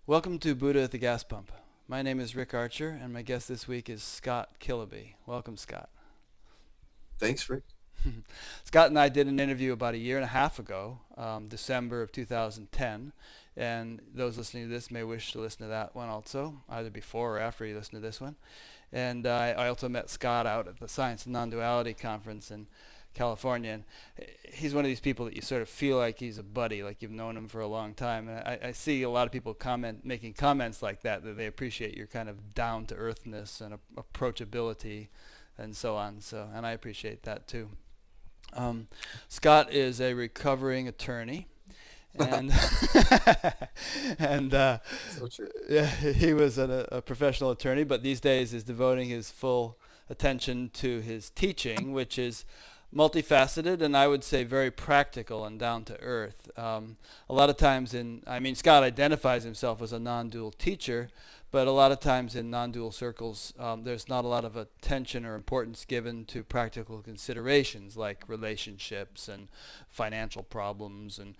Welcome to Buddha at the Gas Pump. My name is Rick Archer, and my guest this week is Scott Kiloby. Welcome, Scott. Thanks, Rick. Scott and I did an interview about a year and a half ago, December of 2010, and those listening to this may wish to listen to that one also, either before or after you listen to this one. And I also met Scott out at the Science and Non-Duality Conference in California, and he's one of these people that you sort of feel like he's a buddy, like you've known him for a long time. And I see a lot of people making comments like that they appreciate your kind of down-to-earthness and approachability and so on. So, and I appreciate that too. Scott is a recovering attorney, and and So true. yeah, he was a professional attorney, but these days is devoting his full attention to his teaching, which is multifaceted and I would say very practical and down to earth. A lot of times Scott identifies himself as a non-dual teacher, but a lot of times in non-dual circles, there's not a lot of attention or importance given to practical considerations like relationships and financial problems and,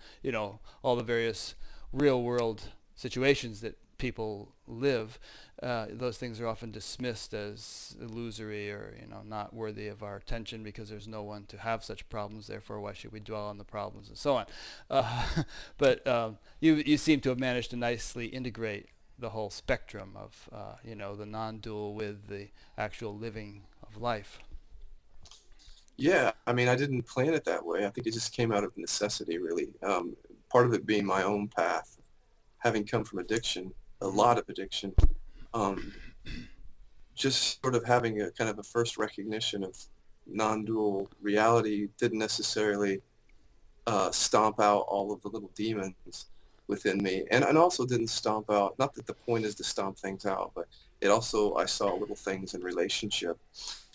all the various real-world situations that people live. Those things are often dismissed as illusory or not worthy of our attention because there's no one to have such problems. Therefore, why should we dwell on the problems and so on? But you seem to have managed to nicely integrate the whole spectrum of the non-dual with the actual living of life. Yeah, I didn't plan it that way. I think it just came out of necessity, really. Part of it being my own path, having come from addiction, a lot of addiction. Um, just sort of having a kind of a first recognition of non-dual reality didn't necessarily stomp out all of the little demons within me, and also didn't stomp out. Not that the point is to stomp things out, but it also I saw little things in relationship,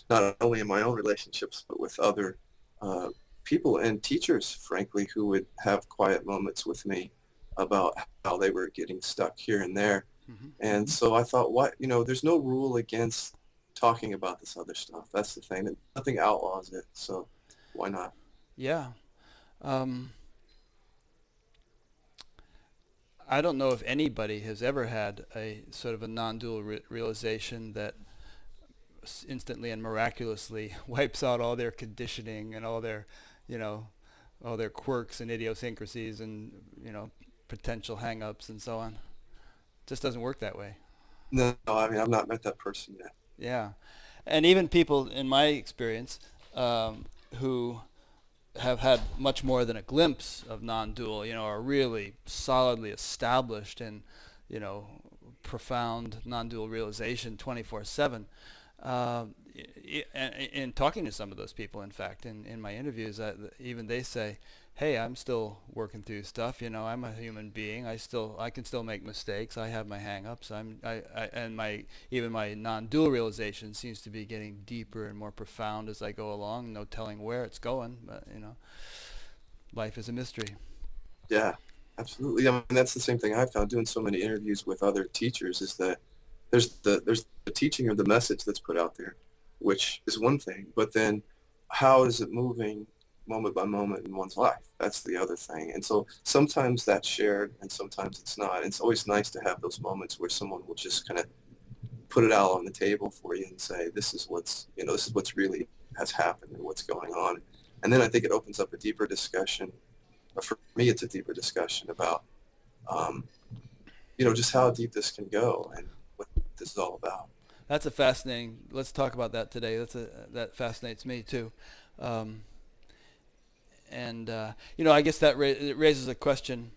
not only in my own relationships, but with other uh, people and teachers, frankly, who would have quiet moments with me about how they were getting stuck here and there. Hmm. And so I thought, there's no rule against talking about this other stuff. That's the thing. Nothing outlaws it. So why not? Yeah. Um, I don't know if anybody has ever had a sort of a non-dual realization that instantly and miraculously wipes out all their conditioning and you know, all their quirks and idiosyncrasies and, potential hang-ups and so on. Just doesn't work that way. No, I've not met that person yet. Yeah. And even people, in my experience, who have had much more than a glimpse of non-dual, are really solidly established in, you know, profound non-dual realization 24/7. In talking to some of those people, in fact, in my interviews, even they say, "Hey, I'm still working through stuff. I'm a human being. I can still make mistakes. I have my hang-ups. And my non-dual realization seems to be getting deeper and more profound as I go along. No telling where it's going, but life is a mystery." Yeah, absolutely. That's the same thing I found doing so many interviews with other teachers is that there's the teaching of the message that's put out there, which is one thing, but then how is it moving moment by moment in one's life? That's the other thing. And so sometimes that's shared and sometimes it's not. And it's always nice to have those moments where someone will just kind of put it out on the table for you and say, this is what's really has happened and what's going on. And then I think it opens up a deeper discussion. For me, it's a deeper discussion about, um, just how deep this can go and what this is all about. That's a fascinating. Let's talk about that today. That fascinates me too. Um, and I guess that it raises a question: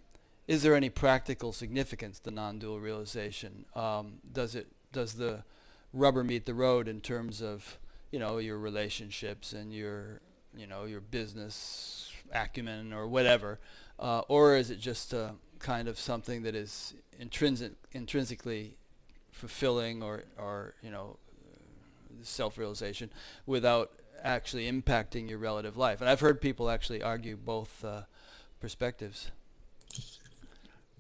is there any practical significance to non-dual realization? Does the rubber meet the road in terms of your relationships and your business acumen or whatever, or is it just kind of something that is intrinsically fulfilling or self-realization without actually impacting your relative life? And I've heard people actually argue both perspectives.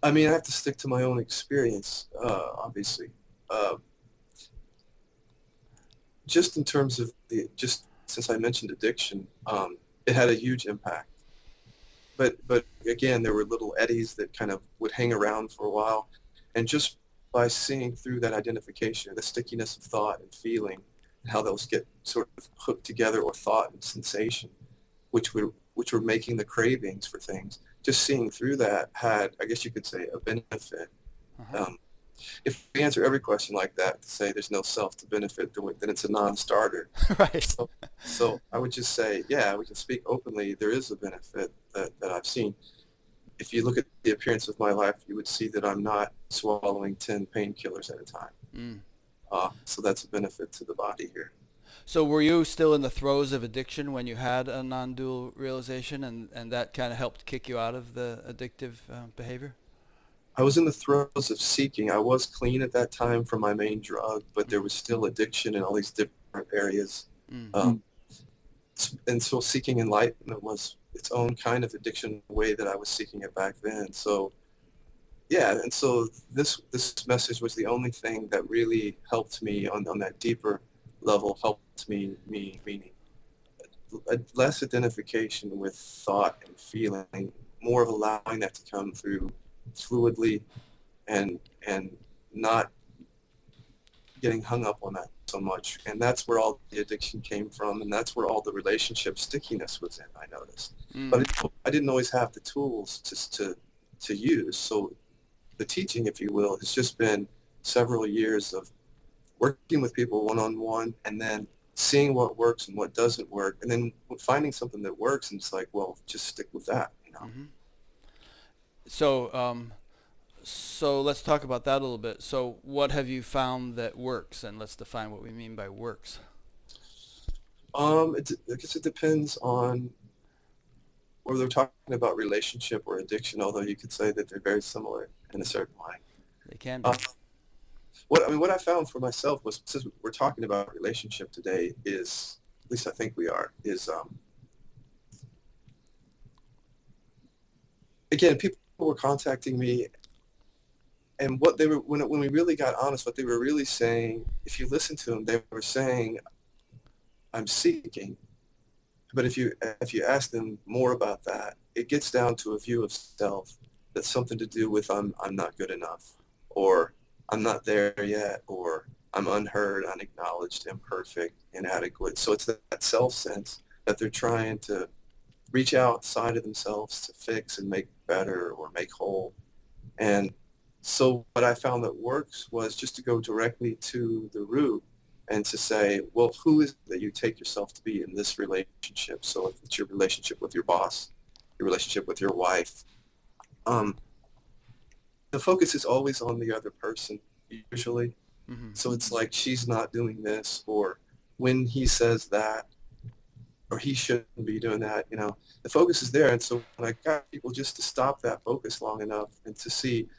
I have to stick to my own experience, obviously. Uh, just in terms of just since I mentioned addiction, it had a huge impact. But again, there were little eddies that kind of would hang around for a while. And just by seeing through that identification, the stickiness of thought and feeling, and how those get sort of hooked together, or thought and sensation, which were making the cravings for things, just seeing through that had, I guess you could say, a benefit. Uh-huh. Um, if we answer every question like that, to say there's no self to benefit, then it's a non-starter. Right. So I would just say, yeah, we can speak openly. There is a benefit that I've seen. If you look at the appearance of my life, you would see that I'm not swallowing 10 painkillers at a time. Mm. So that's a benefit to the body here. So were you still in the throes of addiction when you had a non-dual realization, and that kind of helped kick you out of the addictive behavior? I was in the throes of seeking. I was clean at that time from my main drug, but there was still addiction in all these different areas. Mm. Um, and so seeking enlightenment was its own kind of addiction, the way that I was seeking it back then. So yeah, and so this message was the only thing that really helped me on that deeper level, helped me meaning less identification with thought and feeling, more of allowing that to come through fluidly, and not getting hung up on that so much. And that's where all the addiction came from, and that's where all the relationship stickiness was in, I noticed. Mm. But I didn't always have the tools to use. So the teaching, if you will, has just been several years of working with people one-on-one, and then seeing what works and what doesn't work, and then finding something that works, and it's like, well, just stick with that, you know. Mm-hmm. So let's talk about that a little bit. So what have you found that works, and let's define what we mean by works. I guess it depends on whether they're talking about relationship or addiction, although you could say that they're very similar in a certain way. They can be. Uh, what I found for myself was, since we're talking about relationship today, is, at least I think we are, is again, people were contacting me, and what they were, when we really got honest, what they were really saying, if you listen to them, they were saying, I'm seeking. But if you ask them more about that, it gets down to a view of self that's something to do with I'm not good enough, or I'm not there yet, or I'm unheard, unacknowledged, imperfect, inadequate. So it's that self sense that they're trying to reach outside of themselves to fix and make better or make whole. And so what I found that works was just to go directly to the root, and to say, well, who is it that you take yourself to be in this relationship? So if it's your relationship with your boss, your relationship with your wife, um, the focus is always on the other person, usually. Mm-hmm. So it's like, she's not doing this, or when he says that, or he shouldn't be doing that, you know. The focus is there. And so when I got people just to stop that focus long enough, and to see,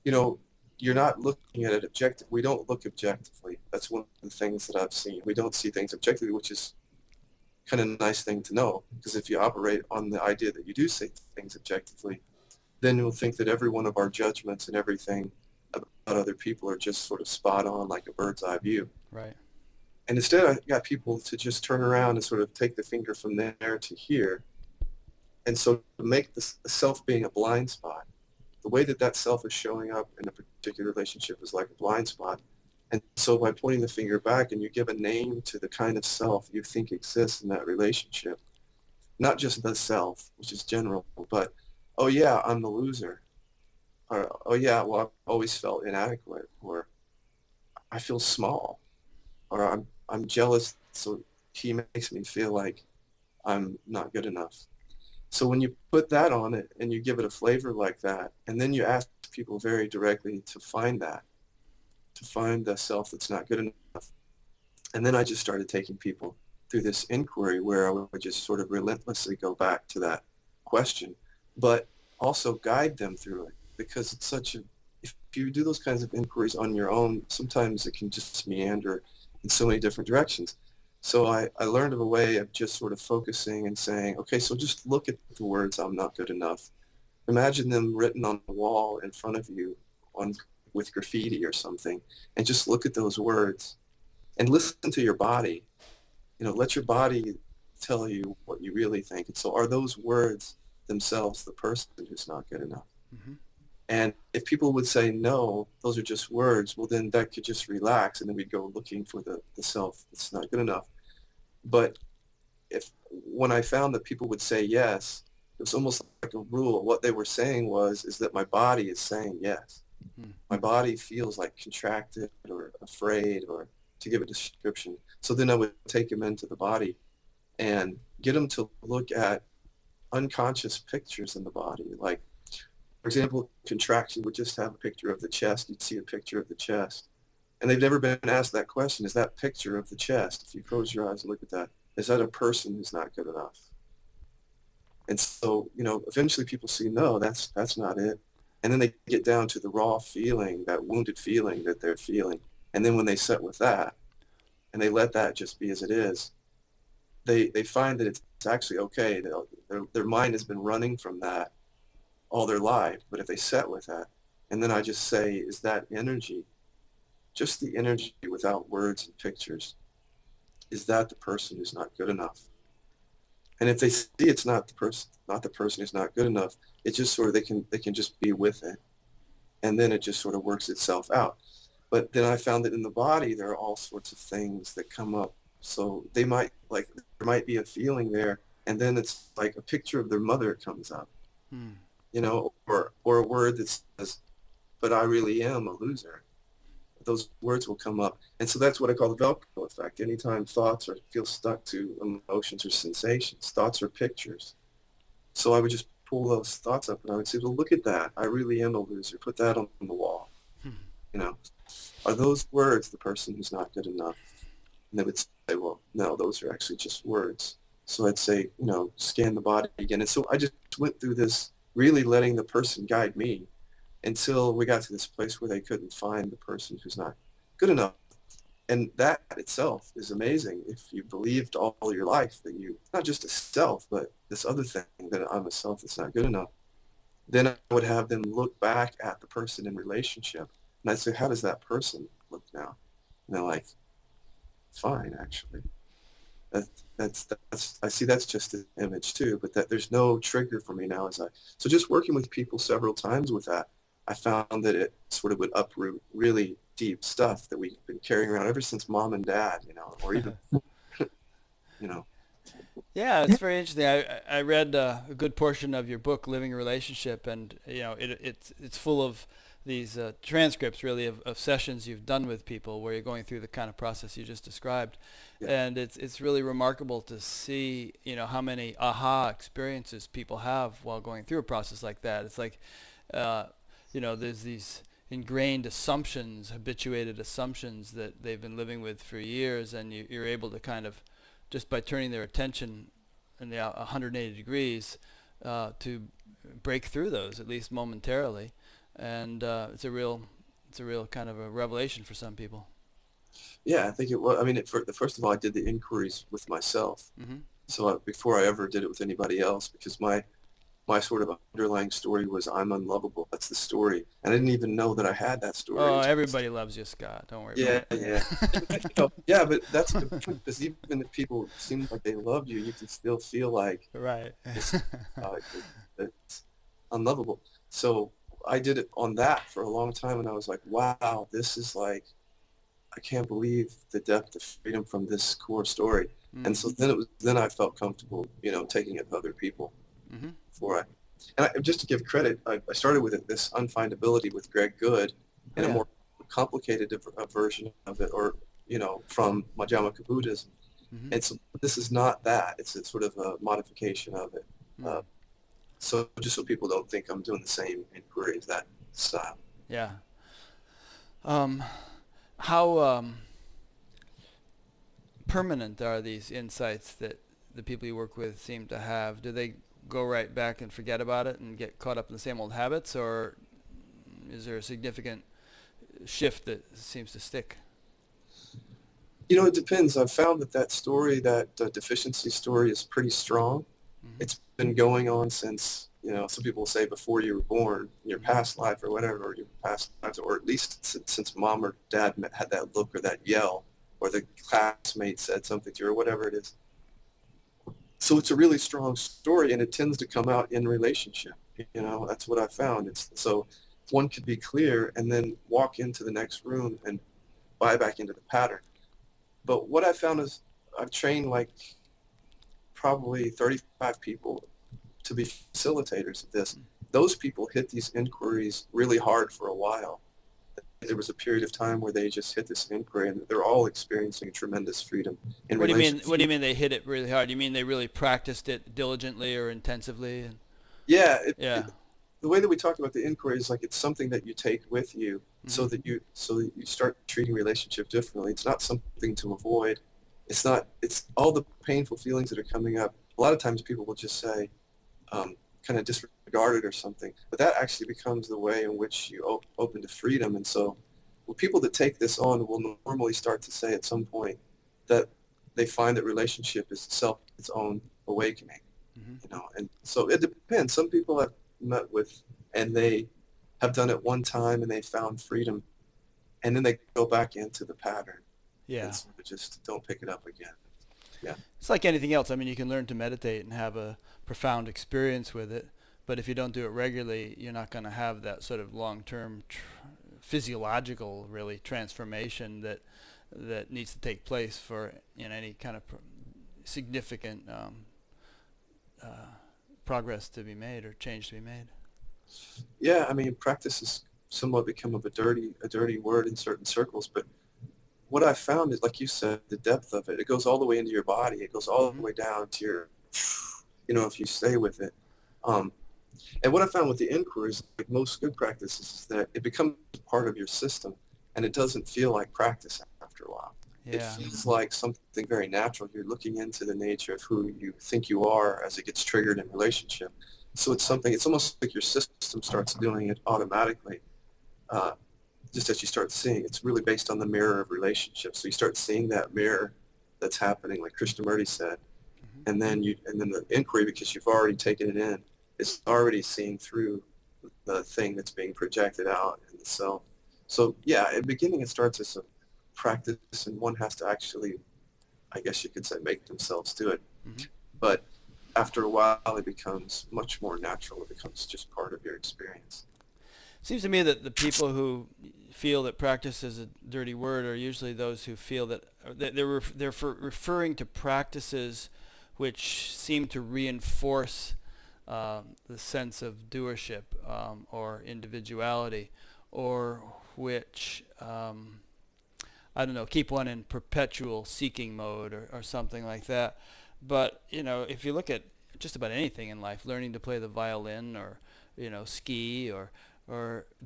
you know, you're not looking at it objectively. We don't look objectively. That's one of the things that I've seen. We don't see things objectively, which is kind of a nice thing to know, because if you operate on the idea that you do see things objectively, then you'll think that every one of our judgments and everything about other people are just sort of spot on, like a bird's eye view. Right. And instead, I got people to just turn around and sort of take the finger from there to here. And so to make the self being a blind spot, the way that self is showing up in a particular relationship is like a blind spot. And so by pointing the finger back, and you give a name to the kind of self you think exists in that relationship, not just the self, which is general, but, oh yeah, I'm the loser. Or, oh yeah, well, I've always felt inadequate, or I feel small, or I'm jealous, so he makes me feel like I'm not good enough. So when you put that on it and you give it a flavor like that, and then you ask people very directly to find that, to find the self that's not good enough. And then I just started taking people through this inquiry, where I would just sort of relentlessly go back to that question, but also guide them through it, because it's such a, if you do those kinds of inquiries on your own, sometimes it can just meander in so many different directions. So I learned of a way of just sort of focusing and saying, okay, so just look at the words, I'm not good enough. Imagine them written on the wall in front of you with graffiti or something, and just look at those words and listen to your body. You know, let your body tell you what you really think. And so are those words themselves the person who's not good enough? Mm-hmm. And if people would say, no, those are just words, well, then that could just relax, and then we'd go looking for the self that's not good enough. But if when I found that people would say yes, it was almost like a rule. What they were saying is that my body is saying yes. Hmm. My body feels like contracted or afraid, or to give a description. So then I would take them into the body and get them to look at unconscious pictures in the body. Like, for example, contraction would just have a picture of the chest. You'd see a picture of the chest. And they've never been asked that question. Is that picture of the chest, if you close your eyes and look at that, is that a person who's not good enough? And so, eventually people see, no, that's not it. And then they get down to the raw feeling, that wounded feeling that they're feeling. And then when they sit with that and they let that just be as it is, they find that it's actually okay. Their mind has been running from that all their life. But if they sit with that, and then I just say, is that energy, just the energy without words and pictures, is that the person who's not good enough? And if they see it's not the person who's not good enough, it just sort of, they can just be with it. And then it just sort of works itself out. But then I found that in the body, there are all sorts of things that come up. So there might be a feeling there, and then it's like a picture of their mother comes up, Hmm. or a word that says, but I really am a loser. Those words will come up. And so that's what I call the Velcro effect. Anytime thoughts feel stuck to emotions or sensations, thoughts are pictures. So I would just pull those thoughts up and I would say, well, look at that. I really am a loser. Put that on the wall. Hmm. You know, are those words the person who's not good enough? And they would say, well, no, those are actually just words. So I'd say, scan the body again. And so I just went through this, really letting the person guide me until we got to this place where they couldn't find the person who's not good enough. And that itself is amazing. If you believed all your life that you, not just a self, but this other thing, that I'm a self that's not good enough, then I would have them look back at the person in relationship. And I'd say, how does that person look now? And they're like, fine, actually. That, I see that's just an image too, but that there's no trigger for me now so just working with people several times with that, I found that it sort of would uproot really deep stuff that we've been carrying around ever since mom and dad, or even, you know, Yeah, it's very interesting. I read a good portion of your book, Living a Relationship, and it's full of these transcripts, really, of sessions you've done with people where you're going through the kind of process you just described, yeah, and it's really remarkable to see how many aha experiences people have while going through a process like that. It's like there's these ingrained assumptions, habituated assumptions that they've been living with for years, and you're able to kind of, just by turning their attention in the 180 degrees, to break through those, at least momentarily. And it's a real kind of a revelation for some people. yeah, I think it was. I mean, first of all, I did the inquiries with myself. Hmm. So before I ever did it with anybody else, because my sort of underlying story was I'm unlovable. That's the story. And I didn't even know that I had that story Oh, until everybody loves you, Scott. Don't worry about yeah, it. yeah. Yeah, but that's a good point, because even if people seem like they love you, you can still feel like Right. this, uh, it's unlovable. So I did it on that for a long time, and I was like, wow, this is like, I can't believe the depth of freedom from this core story. And Mm. so then I felt comfortable, taking it to other people Hmm. before just to give credit, I started with this Unfindability with Greg Good, Oh in a yeah. more complicated version of it, or, from Madhyamaka Buddhism. Hmm. And so this is not that. It's a sort of a modification of it. Uh, Mm. so just so people don't think I'm doing the same inquiry as that style. Yeah. Um, how permanent are these insights that the people you work with seem to have? Do they go right back and forget about it and get caught up in the same old habits, or is there a significant shift that seems to stick? It depends. I've found that story, that deficiency story, is pretty strong. Hmm. It's been going on since, some people say before you were born, in your Hmm. past life or whatever, or your past lives, or at least since mom or dad had that look or that yell, or the classmate said something to you, or whatever it is. So it's a really strong story, and it tends to come out in relationship. That's what I found. It's so one could be clear and then walk into the next room and buy back into the pattern. But what I found is I've trained like probably 35 people to be facilitators of this. Those people hit these inquiries really hard for a while. There was a period of time where they just hit this inquiry, and they're all experiencing tremendous freedom in What do you mean? relationships. What do you mean they hit it really hard? You mean they really practiced it diligently or intensively? And Yeah, yeah. the way that we talk about the inquiry is like it's something that you take with you, Mm-hmm. so that you start treating relationship differently. It's not something to avoid. It's all the painful feelings that are coming up. A lot of times people will just say, kind of disregard it or something. But that actually becomes the way in which you open to freedom. And so well, people that take this on will normally start to say at some point that they find that relationship is its own awakening. Mm-hmm. And so it depends. Some people I've met with, and they have done it one time and they found freedom, and then they go back into the pattern Yeah. and sort of just don't pick it up again. Yeah. It's like anything else. I mean, you can learn to meditate and have a profound experience with it, but if you don't do it regularly, you're not going to have that sort of long-term physiological, really, transformation that needs to take place for any kind of significant progress to be made or change to be made. Yeah, I mean, practice has somewhat become of a dirty word in certain circles, but what I found is, like you said, the depth of it. It goes all the way into your body. It goes all Mm-hmm. the way down to your, if you stay with it. And what I found with the inquiries, like most good practices, is that it becomes part of your system, and it doesn't feel like practice after a while. It Yeah. feels like something very natural. You're looking into the nature of who you think you are as it gets triggered in relationship. So it's almost like your system starts doing it automatically. Just as you start seeing, it's really based on the mirror of relationships. So you start seeing that mirror that's happening, like Krishnamurti said, Mm-hmm. and then the inquiry, because you've already taken it in, is already seeing through the thing that's being projected out in the self. So yeah, in the beginning it starts as a practice, and one has to actually, I guess you could say, make themselves do it. Mm-hmm. But after a while, it becomes much more natural. It becomes just part of your experience. Seems to me that the people who feel that practice is a dirty word are usually those who feel that they're referring to practices which seem to reinforce the sense of doership or individuality, or which I don't know, keep one in perpetual seeking mode or something like that. But if you look at just about anything in life, learning to play the violin or ski or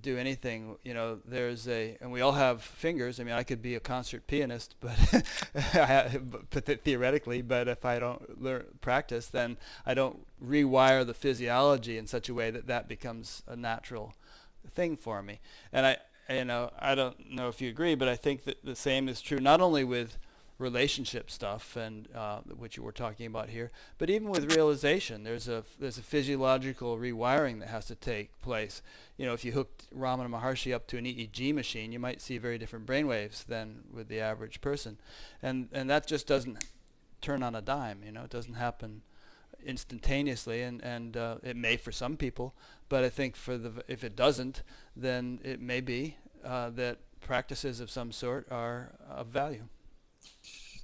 do anything, and we all have fingers. I mean, I could be a concert pianist, but theoretically, but if I don't practice, then I don't rewire the physiology in such a way that becomes a natural thing for me. And I don't know if you agree, but I think that the same is true not only with relationship stuff and which you were talking about here, but even with realization. There's a physiological rewiring that has to take place. If you hooked Ramana Maharshi up to an EEG machine, you might see very different brainwaves than with the average person, and that just doesn't turn on a dime. It doesn't happen instantaneously, and it may for some people, but I think if it doesn't, then it may be that practices of some sort are of value.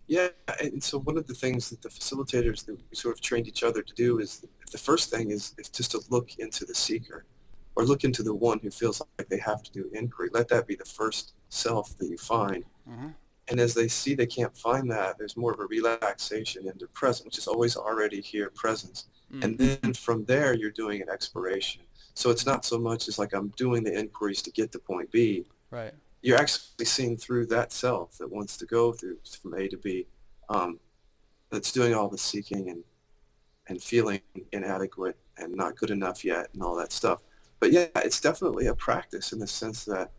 Yeah, and so one of the things that the facilitators that we sort of trained each other to do is the first thing is just to look into the seeker, or look into the one who feels like they have to do inquiry. Let that be the first self that you find. Mm-hmm. And as they see they can't find that, there's more of a relaxation into present, which is always already here, presence. And then from there, you're doing an exploration. So it's not so much as like I'm doing the inquiries to get to point B. Right. You're actually seeing through that self that wants to go through from A to B, that's doing all the seeking and feeling inadequate and not good enough yet and all that stuff. But yeah, it's definitely a practice in the sense that,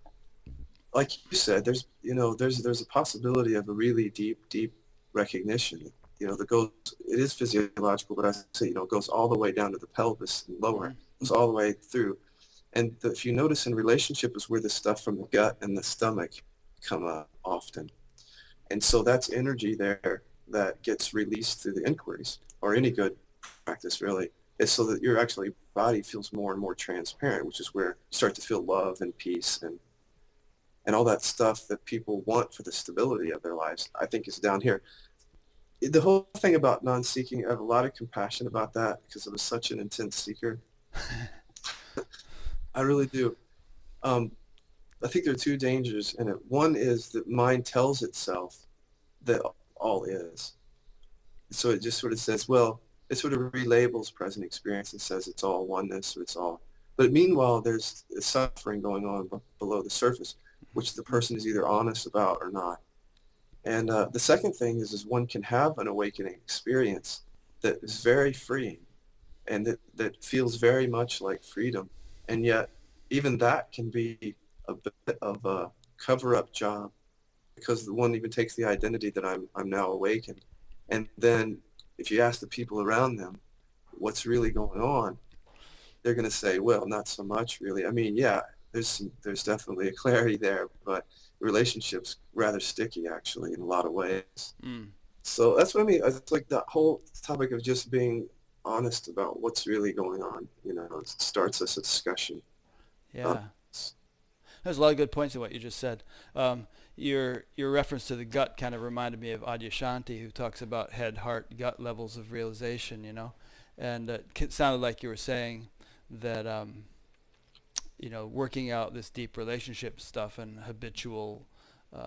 like you said, there's a possibility of a really deep recognition. That goes. It is physiological, but I say it goes all the way down to the pelvis and lower. Mm-hmm. Goes all the way through. And if you notice in relationship is where the stuff from the gut and the stomach come up often. And so that's energy there that gets released through the inquiries, or any good practice really, is so that you're actually body feels more and more transparent, which is where you start to feel love and peace and all that stuff that people want for the stability of their lives, I think is down here. The whole thing about non-seeking, I have a lot of compassion about that because I was such an intense seeker. I really do. Um, I think there are two dangers in it. One is that mind tells itself that all is. So it just sort of says, well, it sort of relabels present experience and says it's all oneness or it's all. But meanwhile, there's suffering going on below the surface, which the person is either honest about or not. And the second thing is one can have an awakening experience that is very freeing and that feels very much like freedom. And yet even that can be a bit of a cover-up job because the one even takes the identity that I'm now awakened. And then if you ask the people around them what's really going on, they're going to say, well, not so much really. I mean, yeah, there's definitely a clarity there, but the relationship's rather sticky actually in a lot of ways. Mm. So that's what I mean. It's like the whole topic of just being honest about what's really going on, it starts as a discussion. Uh, Yeah. There's a lot of good points in what you just said. Your reference to the gut kind of reminded me of Adyashanti, who talks about head, heart, gut levels of realization, and it sounded like you were saying that, working out this deep relationship stuff and habitual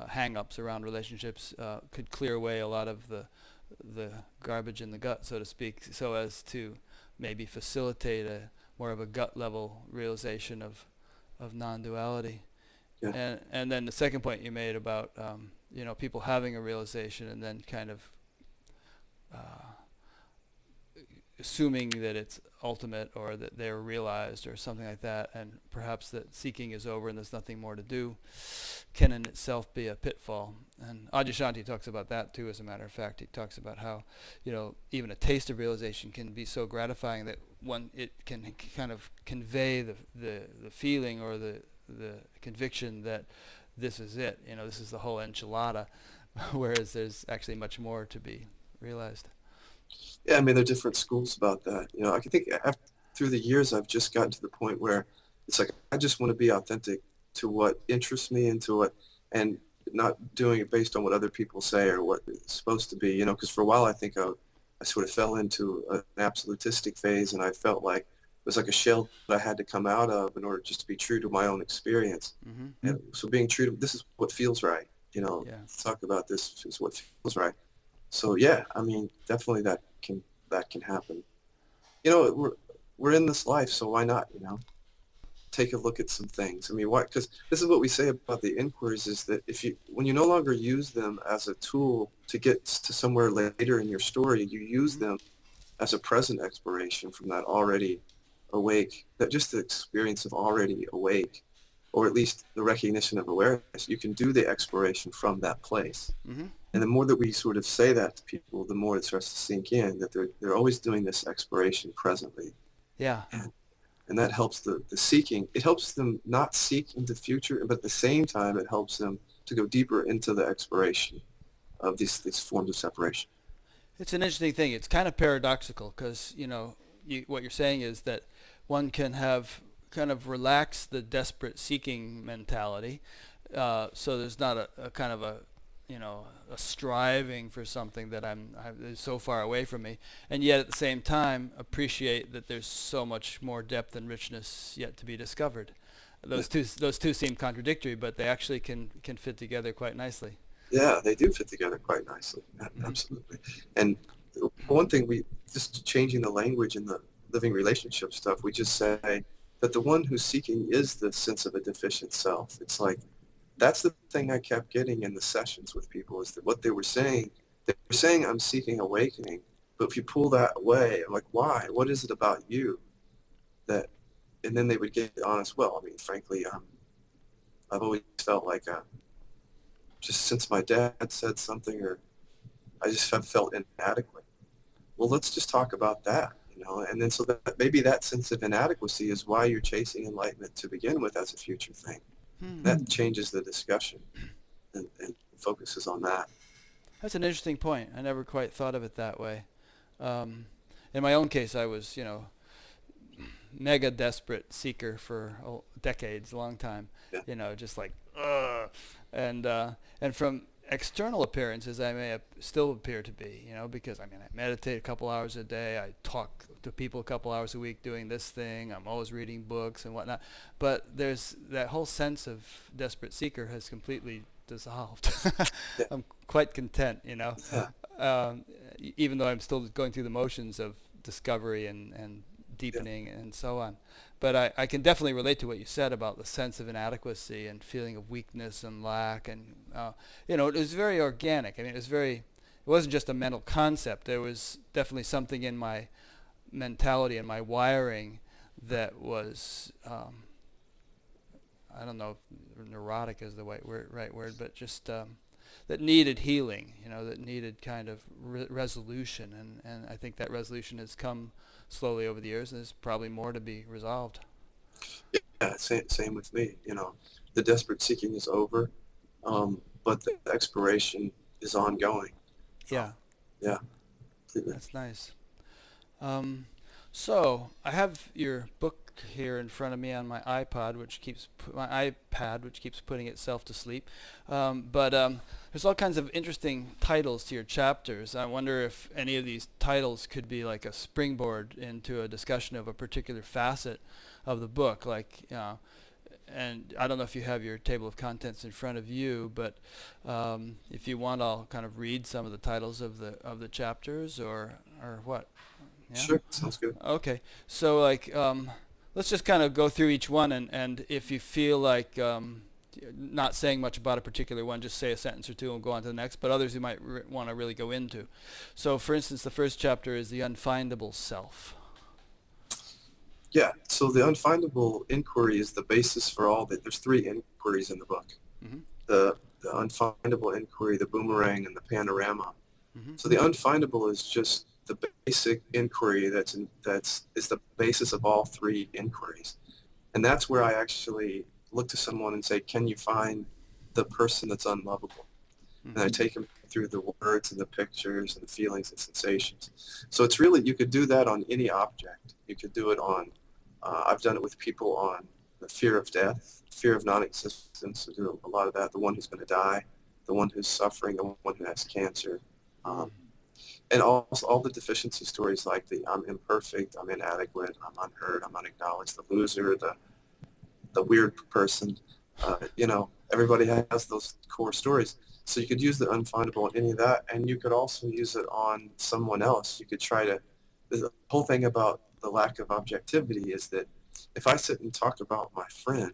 hang-ups around relationships could clear away a lot of the garbage in the gut, so to speak, so as to maybe facilitate more of a gut level realization of non-duality. yeah. And then the second point you made about people having a realization and then kind of assuming that it's ultimate or that they're realized or something like that, and perhaps that seeking is over and there's nothing more to do, can in itself be a pitfall. And Adyashanti talks about that too, as a matter of fact. He talks about how, even a taste of realization can be so gratifying that it can kind of convey the feeling or the conviction that this is it, this is the whole enchilada, whereas there's actually much more to be realized. Yeah, I mean, there are different schools about that. I can think through the years, I've just gotten to the point where it's like, I just want to be authentic to what interests me and not doing it based on what other people say or what it's supposed to be, because for a while I think I sort of fell into an absolutistic phase and I felt like it was like a shell that I had to come out of in order just to be true to my own experience. Mm-hmm. And so being true to this is what feels right, Yeah. talk about this is what feels right. So yeah, I mean, definitely that can happen. We're in this life, so why not, take a look at some things. I mean, why? Because this is what we say about the inquiries is that when you no longer use them as a tool to get to somewhere later in your story, you use Mm-hmm. them as a present exploration from that already awake, that just the experience of already awake, or at least the recognition of awareness. You can do the exploration from that place. Mm-hmm. And the more that we sort of say that to people, the more it starts to sink in that they're always doing this exploration presently. Yeah. And that helps the seeking. It helps them not seek into the future, but at the same time, it helps them to go deeper into the exploration of these forms of separation. It's an interesting thing. It's kind of paradoxical because, what you're saying is that one can have kind of relaxed the desperate seeking mentality. So there's not a kind of a striving for something that is so far away from me, and yet at the same time appreciate that there's so much more depth and richness yet to be discovered. Those two seem contradictory, but they actually can fit together quite nicely. Yeah, they do fit together quite nicely. Absolutely. And one thing, we just changing the language in the living relationship stuff, we just say that the one who's seeking is the sense of a deficient self. It's like, that's the thing I kept getting in the sessions with people is that what they were saying I'm seeking awakening, but if you pull that away, I'm like, why? What is it about you that, and then they would get honest. Well, I mean, frankly, I've always felt like just since my dad said something or I just have felt inadequate. Well, let's just talk about that, and then so that maybe that sense of inadequacy is why you're chasing enlightenment to begin with as a future thing. Hmm. That changes the discussion and focuses on that. That's an interesting point. I never quite thought of it that way. In my own case, I was, mega desperate seeker for decades, a long time. Yeah. Just like, ugh. And from external appearances, I may still appear to be, because I meditate a couple hours a day. I talk to people a couple hours a week doing this thing. I'm always reading books and whatnot. But there's that whole sense of desperate seeker has completely dissolved. Yeah. I'm quite content, Yeah. even though I'm still going through the motions of discovery and deepening and so on. But I can definitely relate to what you said about the sense of inadequacy and feeling of weakness and lack. And, it was very organic. It wasn't just a mental concept. There was definitely something in my mentality and my wiring that was, I don't know if neurotic is the right word, but just that needed healing, that needed kind of resolution. And I think that resolution has come slowly over the years, and there's probably more to be resolved. Yeah, same with me. The desperate seeking is over, but the exploration is ongoing. Yeah, Yeah, completely. that's nice. So I have your book here in front of me on my iPad, which keeps putting itself to sleep. But there's all kinds of interesting titles to your chapters. I wonder if any of these titles could be like a springboard into a discussion of a particular facet of the book, and I don't know if you have your table of contents in front of you, but if you want, I'll kind of read some of the titles of the chapters, or what. Yeah? Sure, sounds good. Okay. So let's just kind of go through each one, and if you feel like not saying much about a particular one, just say a sentence or two and we'll go on to the next, but others you might want to really go into. So for instance, the first chapter is the Unfindable Self. Yeah, so the unfindable inquiry is the basis for all that. There's three inquiries in the book. Mm-hmm. The unfindable inquiry, the boomerang, and the panorama. Mm-hmm. So the unfindable is just the basic inquiry is the basis of all three inquiries. And that's where I actually look to someone and say, can you find the person that's unlovable? Mm-hmm. And I take them through the words and the pictures and the feelings and sensations. So it's really, you could do that on any object. You could do it on, I've done it with people on the fear of death, fear of non-existence. I do a lot of that. The one who's going to die, the one who's suffering, the one who has cancer. And also all the deficiency stories, like the I'm imperfect, I'm inadequate, I'm unheard, I'm unacknowledged, the loser, the weird person. Everybody has those core stories. So you could use the unfindable on any of that, and you could also use it on someone else. You could try to, the whole thing about the lack of objectivity is that if I sit and talk about my friend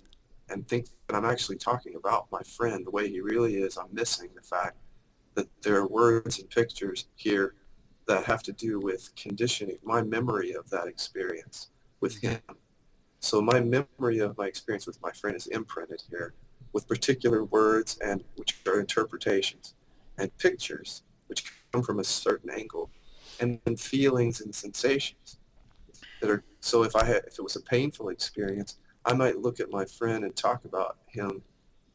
and think that I'm actually talking about my friend the way he really is, I'm missing the fact that there are words and pictures here that have to do with conditioning, my memory of that experience with him. So my memory of my experience with my friend is imprinted here with particular words, and which are interpretations, and pictures which come from a certain angle, and then feelings and sensations that are. So if it was a painful experience, I might look at my friend and talk about him,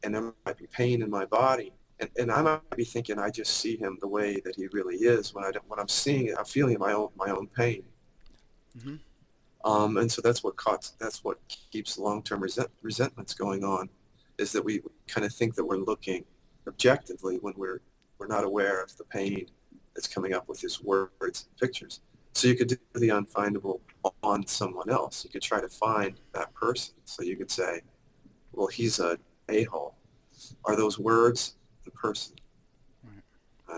and there might be pain in my body, and I might be thinking I just see him the way that he really is. When I'm seeing it, I'm feeling my own pain. Mm-hmm. And so that's what keeps long-term resentments going on, is that we kind of think that we're looking objectively when we're not aware of the pain that's coming up with his words and pictures. So you could do the unfindable on someone else. You could try to find that person. So you could say, well, he's a a-hole. Are those words the person?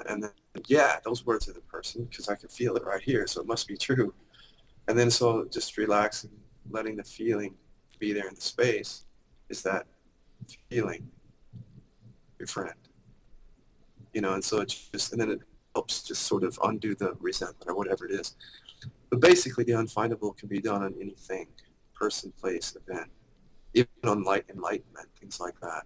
And then, yeah, those words are the person, because I can feel it right here, so it must be true. And then so just relaxing, letting the feeling be there in the space, is that feeling your friend. And so it's just, and then it helps just sort of undo the resentment or whatever it is. But basically the unfindable can be done on anything, person, place, event, even on enlightenment, things like that.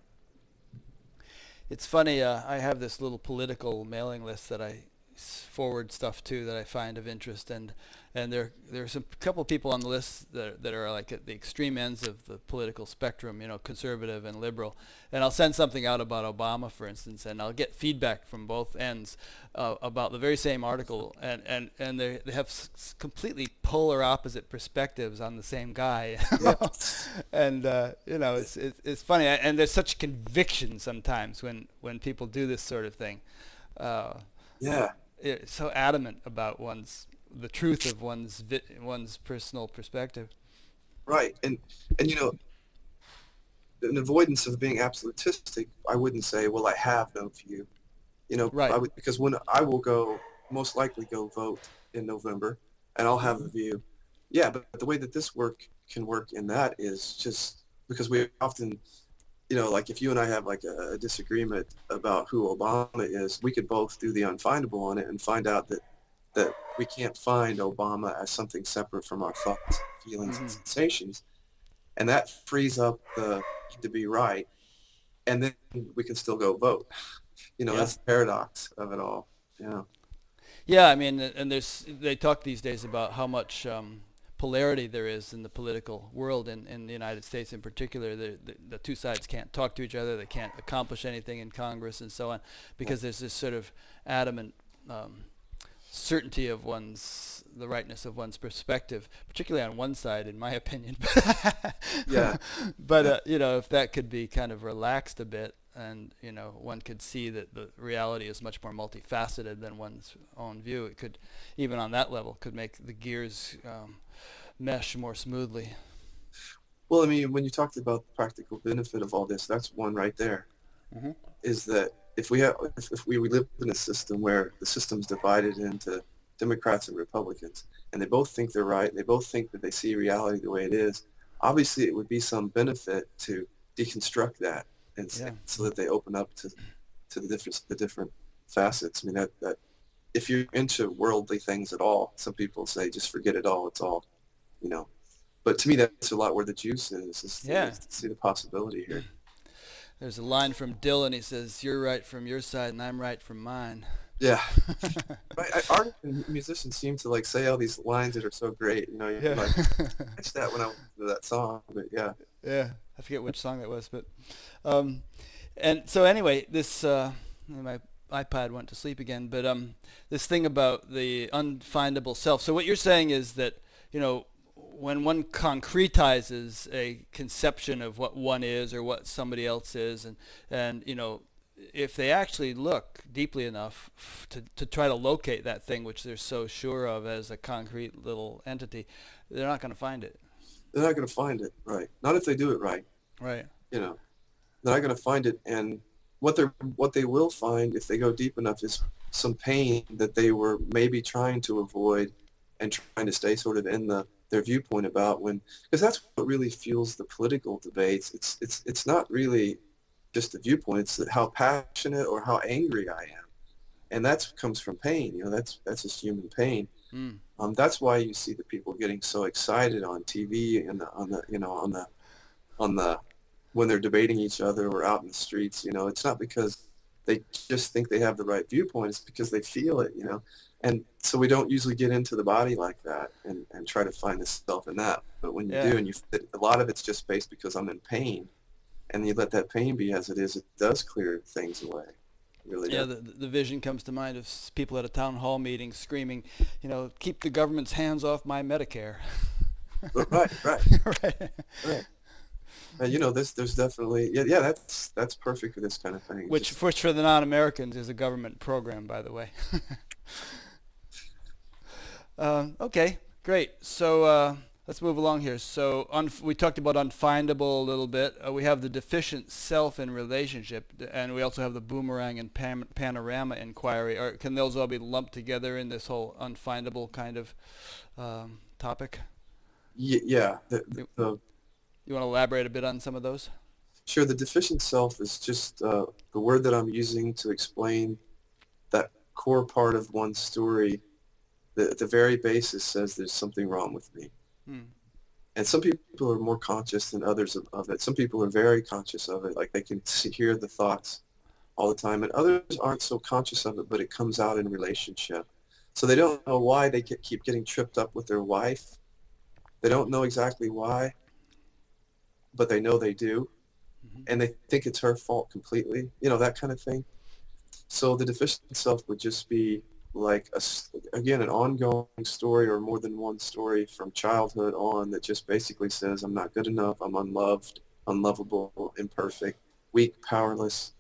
It's funny, I have this little political mailing list that I forward stuff too that I find of interest, and there's a couple of people on the list that are like at the extreme ends of the political spectrum, conservative and liberal. And I'll send something out about Obama, for instance, and I'll get feedback from both ends about the very same article, and they have completely polar opposite perspectives on the same guy. Yeah. And it's funny, and there's such conviction sometimes when people do this sort of thing. Yeah. It's so adamant about the truth of one's personal perspective. Right. And an avoidance of being absolutistic, I wouldn't say, well, I have no view. Right. Because when I will most likely go vote in November, and I'll have a view. Yeah, but the way that this can work in that is just because we often, like if you and I have like a disagreement about who Obama is, we could both do the unfindable on it and find out that we can't find Obama as something separate from our thoughts, feelings, and sensations. And that frees up the need to be right. And then we can still go vote. That's the paradox of it all. Yeah. Yeah, I mean, and they talk these days about how much polarity there is in the political world in the United States in particular. The two sides can't talk to each other. They can't accomplish anything in Congress and so on because there's this sort of adamant certainty of the rightness of one's perspective, particularly on one side, in my opinion. Yeah. But if that could be kind of relaxed a bit, and one could see that the reality is much more multifaceted than one's own view, it could, even on that level, could make the gears mesh more smoothly. Well, I mean, when you talked about the practical benefit of all this, that's one right there. Mm-hmm. Is that if we live in a system where the system's divided into Democrats and Republicans, and they both think they're right, they both think that they see reality the way it is, obviously it would be some benefit to deconstruct that, and so that they open up to the different facets. I mean, that if you're into worldly things at all, some people say just forget it all. It's all, But to me, that's a lot where the juice is to see the possibility here. There's a line from Dylan. He says, "You're right from your side, and I'm right from mine." Yeah. Artists and musicians seem to say all these lines that are so great. You catch that when I listen to that song. But yeah. Yeah, I forget which song that was, but and so anyway, this my iPad went to sleep again. But this thing about the unfindable self. So what you're saying is that when one concretizes a conception of what one is or what somebody else is, and if they actually look deeply enough to try to locate that thing which they're so sure of as a concrete little entity, they're not going to find it. They're not going to find it, right? Not if they do it right. Right. They're not going to find it, and what they will find if they go deep enough is some pain that they were maybe trying to avoid and trying to stay sort of in their viewpoint about because that's what really fuels the political debates. It's not really just the viewpoint. It's how passionate or how angry I am, and that comes from pain. That's just human pain. That's why you see the people getting so excited on TV and on the when they're debating each other or out in the streets. It's not because they just think they have the right viewpoint. It's because they feel it. And so we don't usually get into the body like that and try to find the self in that. But when you do, and a lot of it's just based because I'm in pain, and you let that pain be as it is, it does clear things away. Really does. The vision comes to mind of people at a town hall meeting screaming, keep the government's hands off my Medicare. Right. Right. There's definitely that's perfect for this kind of thing. Which for the non-Americans is a government program, by the way. Okay, great. So let's move along here. So we talked about unfindable a little bit. We have the deficient self in relationship, and we also have the boomerang and panorama inquiry. Can those all be lumped together in this whole unfindable kind of topic? Yeah. You want to elaborate a bit on some of those? Sure. The deficient self is just the word that I'm using to explain that core part of one's story that at the very basis says there's something wrong with me. And some people are more conscious than others of it. Some people are very conscious of it, like they can hear the thoughts all the time, and others aren't so conscious of it, but it comes out in relationship. So they don't know why they keep getting tripped up with their wife. They don't know exactly why, but they know they do, Mm-hmm. and they think it's her fault completely, that kind of thing. So the deficient self would just be like, again, an ongoing story or more than one story from childhood on that just basically says, I'm not good enough, I'm unloved, unlovable, imperfect, weak, powerless.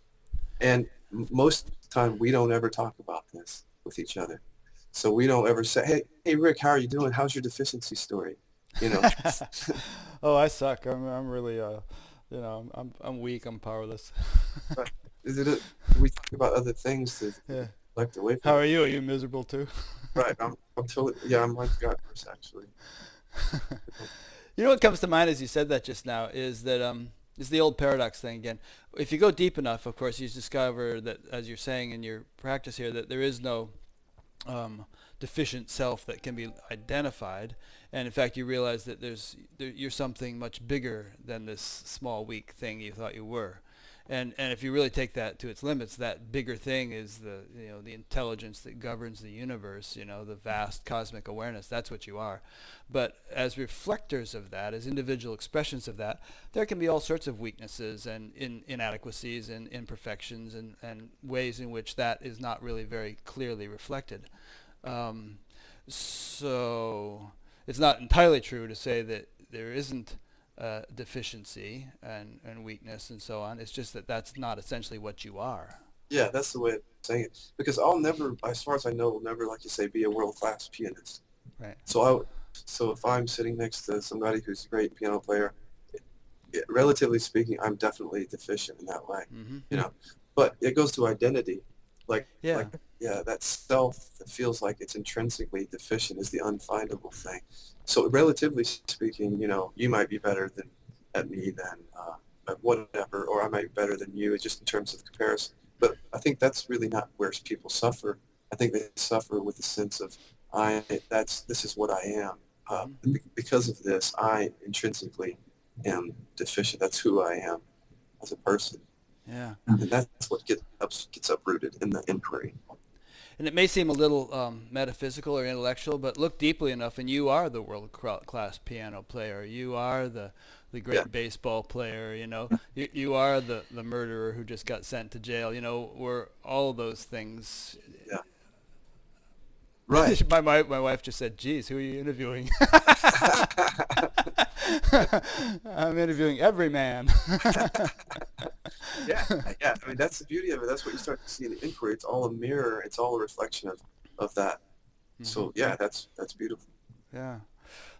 And most of the time, we don't ever talk about this with each other. So we don't ever say, hey, Rick, how are you doing? How's your deficiency story? You know, Oh, I suck. I'm really I'm weak. I'm powerless. Right. We talk about other things to Yeah. deflect away How from it. are you? Are you miserable too? Right. I'm totally, yeah, I'm like the opposite, actually. You know what comes to mind as you said that just now is that is the old paradox thing again. If you go deep enough, of course, you discover that, as you're saying in your practice here, that there is no deficient self that can be identified, and in fact, you realize that you're something much bigger than this small, weak thing you thought you were. And if you really take that to its limits, that bigger thing is the intelligence that governs the universe, the vast cosmic awareness. That's what you are. But as reflectors of that, as individual expressions of that, there can be all sorts of weaknesses and inadequacies and imperfections and ways in which that is not really very clearly reflected. Um, so it's not entirely true to say that there isn't deficiency and weakness and so on. It's just that that's not essentially what you are. Yeah, that's the way of saying it. Because I'll never, as far as I know, will never, like you say, be a world-class pianist. Right. So if I'm sitting next to somebody who's a great piano player, relatively speaking, I'm definitely deficient in that way, Mm-hmm. you know. But it goes to identity, like Yeah. like yeah, that self that feels like it's intrinsically deficient is the unfindable thing. So relatively speaking, you might be better than at me than at whatever, or I might be better than you, just in terms of comparison. But I think that's really not where people suffer. I think they suffer with the sense of this is what I am. Mm-hmm. Because of this, I intrinsically am deficient. That's who I am as a person. Yeah. And that's what gets uprooted in the inquiry. And it may seem a little metaphysical or intellectual, but look deeply enough, and you are the world-class piano player. You are the Yeah. great baseball player. You are the murderer who just got sent to jail. We're all those things. Yeah. Right. my wife just said, "Geez, who are you interviewing?" I'm interviewing every man. Yeah. Yeah. I mean, that's the beauty of it. That's what you start to see in the inquiry. It's all a mirror. It's all a reflection of that. Mm-hmm. So yeah, that's beautiful. Yeah.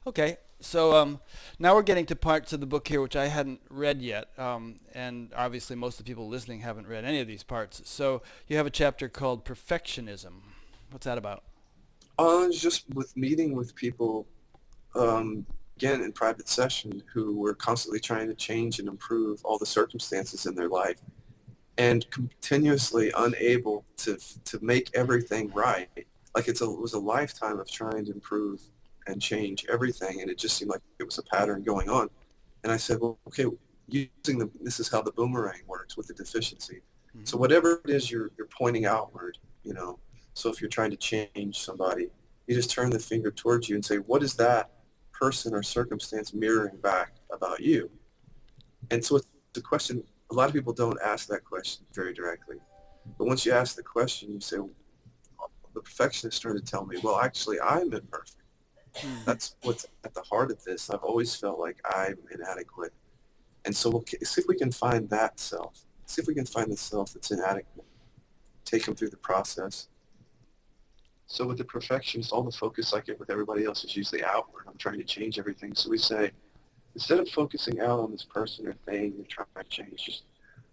Okay. So now we're getting to parts of the book here which I hadn't read yet, and obviously most of the people listening haven't read any of these parts. So you have a chapter called Perfectionism. What's that about? Just with meeting with people, again, in private session, who were constantly trying to change and improve all the circumstances in their life and continuously unable to make everything right. Like it was a lifetime of trying to improve and change everything, and it just seemed like it was a pattern going on. And I said, well, okay, this is how the boomerang works with the deficiency. Mm-hmm. So whatever it is you're pointing outward, so if you're trying to change somebody, you just turn the finger towards you and say, what is that person or circumstance mirroring back about you? And so it's a question, a lot of people don't ask that question very directly. But once you ask the question, you say, the perfectionist started to tell me, well, actually, I'm imperfect. Mm-hmm. That's what's at the heart of this. I've always felt like I'm inadequate. And so we'll see if we can find that self. See if we can find the self that's inadequate. Take them through the process. So with the perfectionist, all the focus, like with everybody else, is usually outward. I'm trying to change everything. So we say, instead of focusing out on this person or thing you're trying to change, just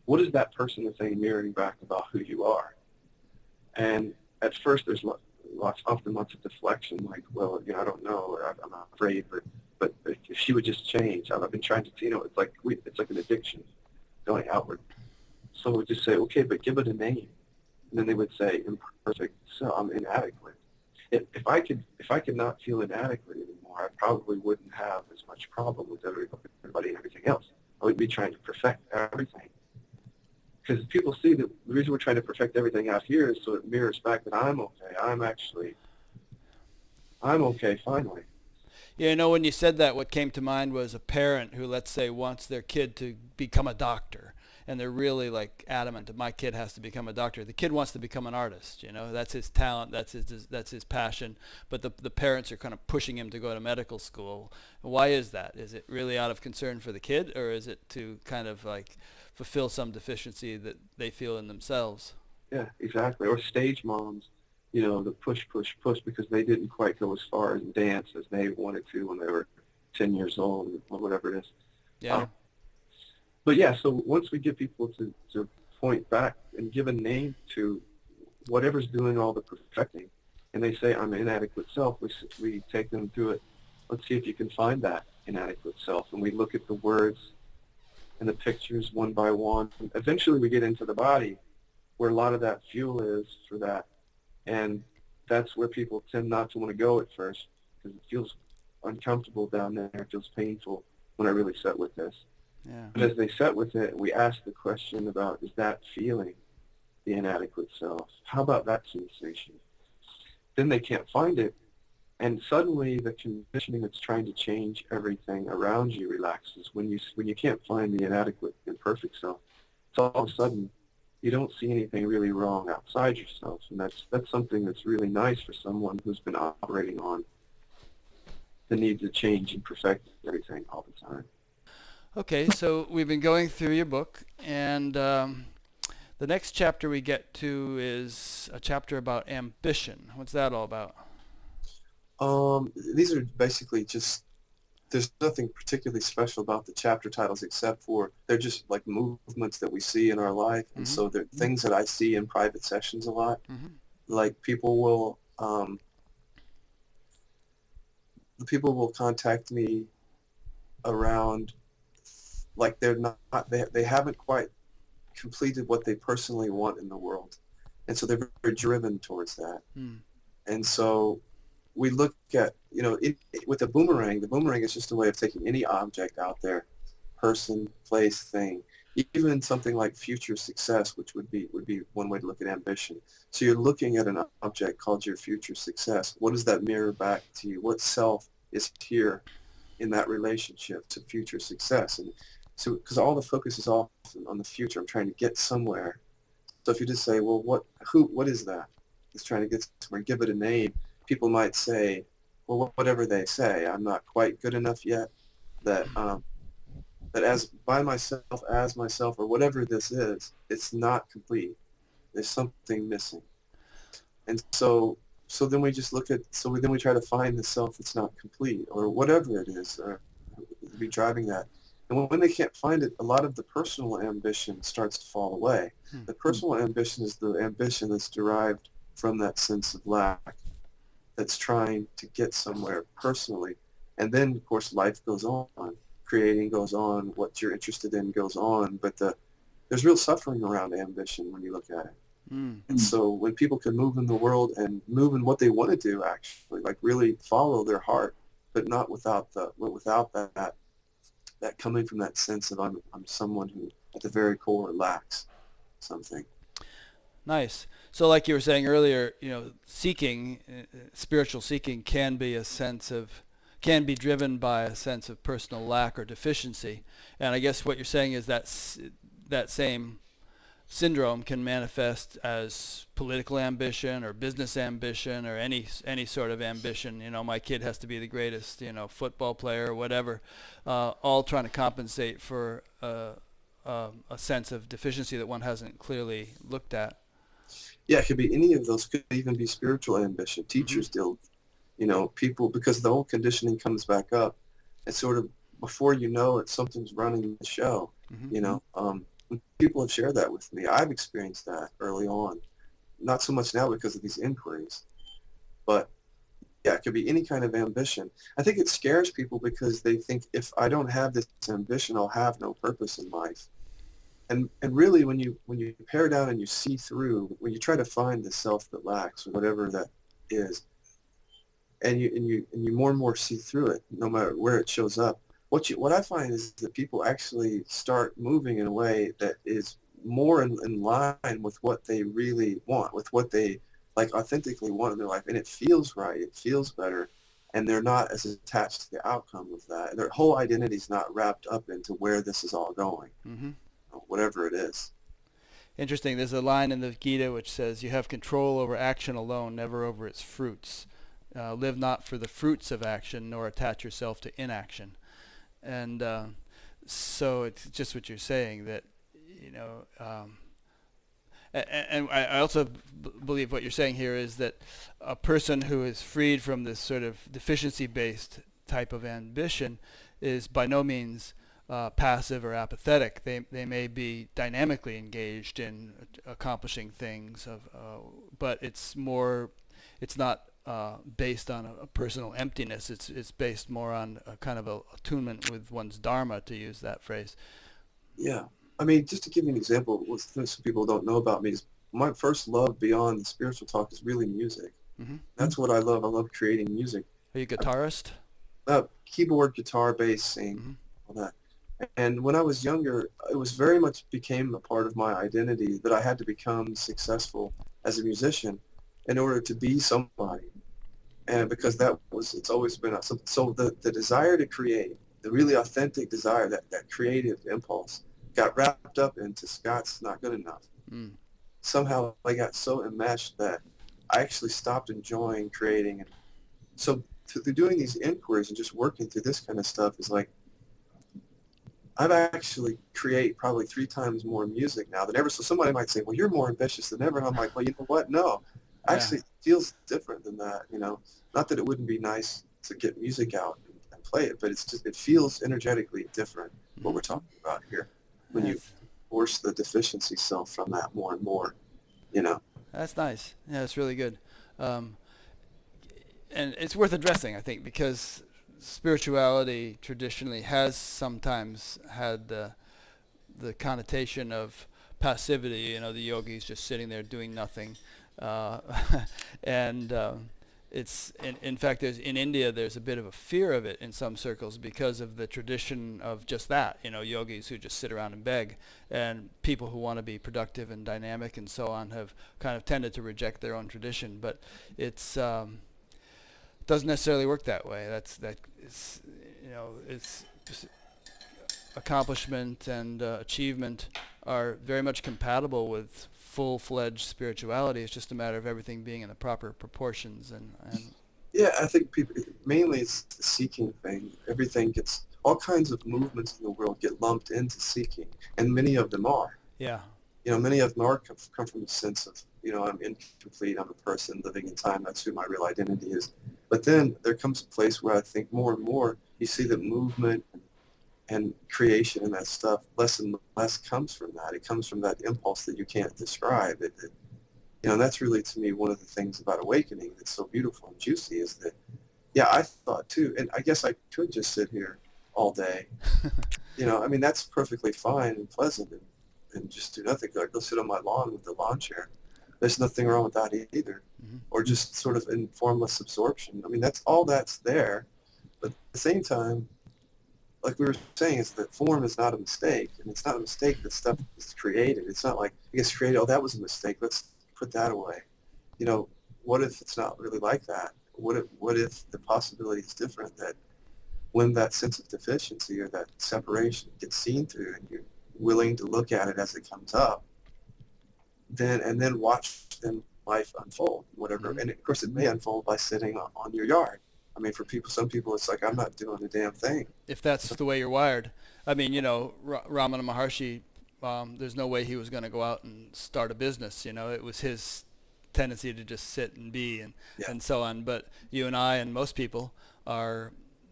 what is that person or thing mirroring back about who you are? And at first, there's often lots of deflection, like, well, I don't know, or I'm not afraid, but if she would just change, I've been trying to, it's like an addiction going outward. So we'd just say, okay, but give it a name. And then they would say, imperfect, so I'm inadequate. If I could not feel inadequate anymore, I probably wouldn't have as much problem with everybody and everything else. I would be trying to perfect everything. because people see that the reason we're trying to perfect everything out here is so it mirrors back that I'm okay. I'm okay finally. Yeah, you know, when you said that, what came to mind was a parent who, let's say, wants their kid to become a doctor, and they're really like adamant that my kid has to become a doctor. The kid wants to become an artist. You know, that's his talent, that's his passion. But the parents are kind of pushing him to go to medical school. Why is that? Is it really out of concern for the kid, or is it to kind of like fulfill some deficiency that they feel in themselves? Yeah, exactly. Or stage moms, the push, push, push because they didn't quite go as far in dance as they wanted to when they were 10 years old or whatever it is. Yeah. Um, but yeah, so once we get people to point back and give a name to whatever's doing all the perfecting, and they say, I'm inadequate self, we take them through it. Let's see if you can find that inadequate self. And we look at the words and the pictures one by one. Eventually we get into the body where a lot of that fuel is for that. And that's where people tend not to want to go at first because it feels uncomfortable down there. It feels painful when I really set with this. Yeah. But as they set with it, we ask the question about, is that feeling the inadequate self? How about that sensation? Then they can't find it. And suddenly the conditioning that's trying to change everything around you relaxes. When you can't find the inadequate, imperfect self, so all of a sudden you don't see anything really wrong outside yourself. And that's something that's really nice for someone who's been operating on the need to change and perfect everything all the time. Okay, so we've been going through your book, and the next chapter we get to is a chapter about ambition. What's that all about? These are basically just, there's nothing particularly special about the chapter titles except for they're just like movements that we see in our life. And Mm-hmm. so they're things that I see in private sessions a lot. Mm-hmm. Like people will contact me around, like they haven't quite completed what they personally want in the world. And so they're very driven towards that. Mm. And so we look at, with the boomerang is just a way of taking any object out there, person, place, thing, even something like future success, which would be one way to look at ambition. So you're looking at an object called your future success. What does that mirror back to you? What self is here in that relationship to future success? And so, because all the focus is often on the future, I'm trying to get somewhere. So if you just say, well, what is that? It's trying to get somewhere, give it a name. People might say, well, whatever they say, I'm not quite good enough yet. That as by myself, as myself, or whatever this is, it's not complete. There's something missing. And so then we just then we try to find the self that's not complete, or whatever it is, or be driving that. And when they can't find it, a lot of the personal ambition starts to fall away. Hmm. The personal ambition is the ambition that's derived from that sense of lack, that's trying to get somewhere personally. And then, of course, life goes on. Creating goes on. What you're interested in goes on. But there's real suffering around ambition when you look at it. Mm. And so when people can move in the world and move in what they want to do, actually, like really follow their heart, but not without that coming from that sense of I'm someone who at the very core lacks something. Nice. So like you were saying earlier, spiritual seeking can be driven by a sense of personal lack or deficiency. And I guess what you're saying is that same syndrome can manifest as political ambition or business ambition or any sort of ambition. My kid has to be the greatest, football player or whatever, all trying to compensate for a sense of deficiency that one hasn't clearly looked at. Yeah, it could be any of those. Could even be spiritual ambition. Teachers deal, people, because the whole conditioning comes back up. It's sort of before you know it, something's running the show. Mm-hmm. People have shared that with me. I've experienced that early on. Not so much now because of these inquiries, but yeah, it could be any kind of ambition. I think it scares people because they think if I don't have this ambition, I'll have no purpose in life. And really, when you pare down and you see through, when you try to find the self that lacks or whatever that is, and you more and more see through it, no matter where it shows up, what I find is that people actually start moving in a way that is more in line with what they really want, with what they like authentically want in their life. And it feels right. It feels better. And they're not as attached to the outcome of that. Their whole identity is not wrapped up into where this is all going, Mm-hmm. whatever it is. Interesting. There's a line in the Gita which says, "You have control over action alone, never over its fruits. Live not for the fruits of action, nor attach yourself to inaction." And so it's just what you're saying, that, you know, and I also believe what you're saying here is that a person who is freed from this sort of deficiency-based type of ambition is by no means passive or apathetic. They may be dynamically engaged in accomplishing things, but it's not based on a personal emptiness. It's based more on a kind of a attunement with one's Dharma, to use that phrase. Yeah. I mean, just to give you an example, what some people don't know about me is my first love beyond the spiritual talk is really music. Mm-hmm. That's what I love. I love creating music. Are you a guitarist? Keyboard, guitar, bass, sing, Mm-hmm. all that. And when I was younger, it was very much became a part of my identity that I had to become successful as a musician in order to be somebody. And because it's always been something. So the desire to create, the really authentic desire, that creative impulse got wrapped up into Scott's not good enough. Mm. Somehow I got so enmeshed that I actually stopped enjoying creating. And so through doing these inquiries and just working through this kind of stuff is like, I've actually create probably 3 times more music now than ever. So somebody might say, well, you're more ambitious than ever. And I'm like, well, you know what? No, Yeah. actually it feels different than that. Not that it wouldn't be nice to get music out and play it, but it's just, it feels energetically different, what we're talking about here, when you force the deficiency self from that more and more, That's nice. Yeah, it's really good. And it's worth addressing, I think, because spirituality traditionally has sometimes had the connotation of passivity. The yogis just sitting there doing nothing, and it's in fact in India there's a bit of a fear of it in some circles because of the tradition of just that. Yogis who just sit around and beg, and people who want to be productive and dynamic and so on have kind of tended to reject their own tradition. But it's doesn't necessarily work that way. It's just accomplishment and achievement are very much compatible with full-fledged spirituality. It's just a matter of everything being in the proper proportions and Yeah, I think people, mainly it's the seeking thing. Everything gets, all kinds of movements in the world get lumped into seeking, and many of them are. yeah. Many of them are come from a sense of, I'm incomplete, I'm a person living in time, that's who my real identity is. But then there comes a place where I think more and more you see that movement and creation and that stuff, less and less comes from that. It comes from that impulse that you can't describe. And that's really, to me, one of the things about awakening that's so beautiful and juicy is that, yeah, I thought too, and I guess I could just sit here all day. That's perfectly fine and pleasant and just do nothing. Go sit on my lawn with the lawn chair. There's nothing wrong with that either. Mm-hmm. Or just sort of in formless absorption. That's there. But at the same time, like we were saying, is that form is not a mistake. And it's not a mistake that stuff is created. It's not like it gets created, oh, that was a mistake, let's put that away. What if it's not really like that? What if the possibility is different, that when that sense of deficiency or that separation gets seen through and you're willing to look at it as it comes up, then watch then life unfold, whatever. Mm-hmm. And of course it may unfold by sitting on your yard. For some people it's like, I'm not doing a damn thing. If that's the way you're wired. Ramana Maharshi, there's no way he was going to go out and start a business. It was his tendency to just sit and be and so on. But you and I and most people are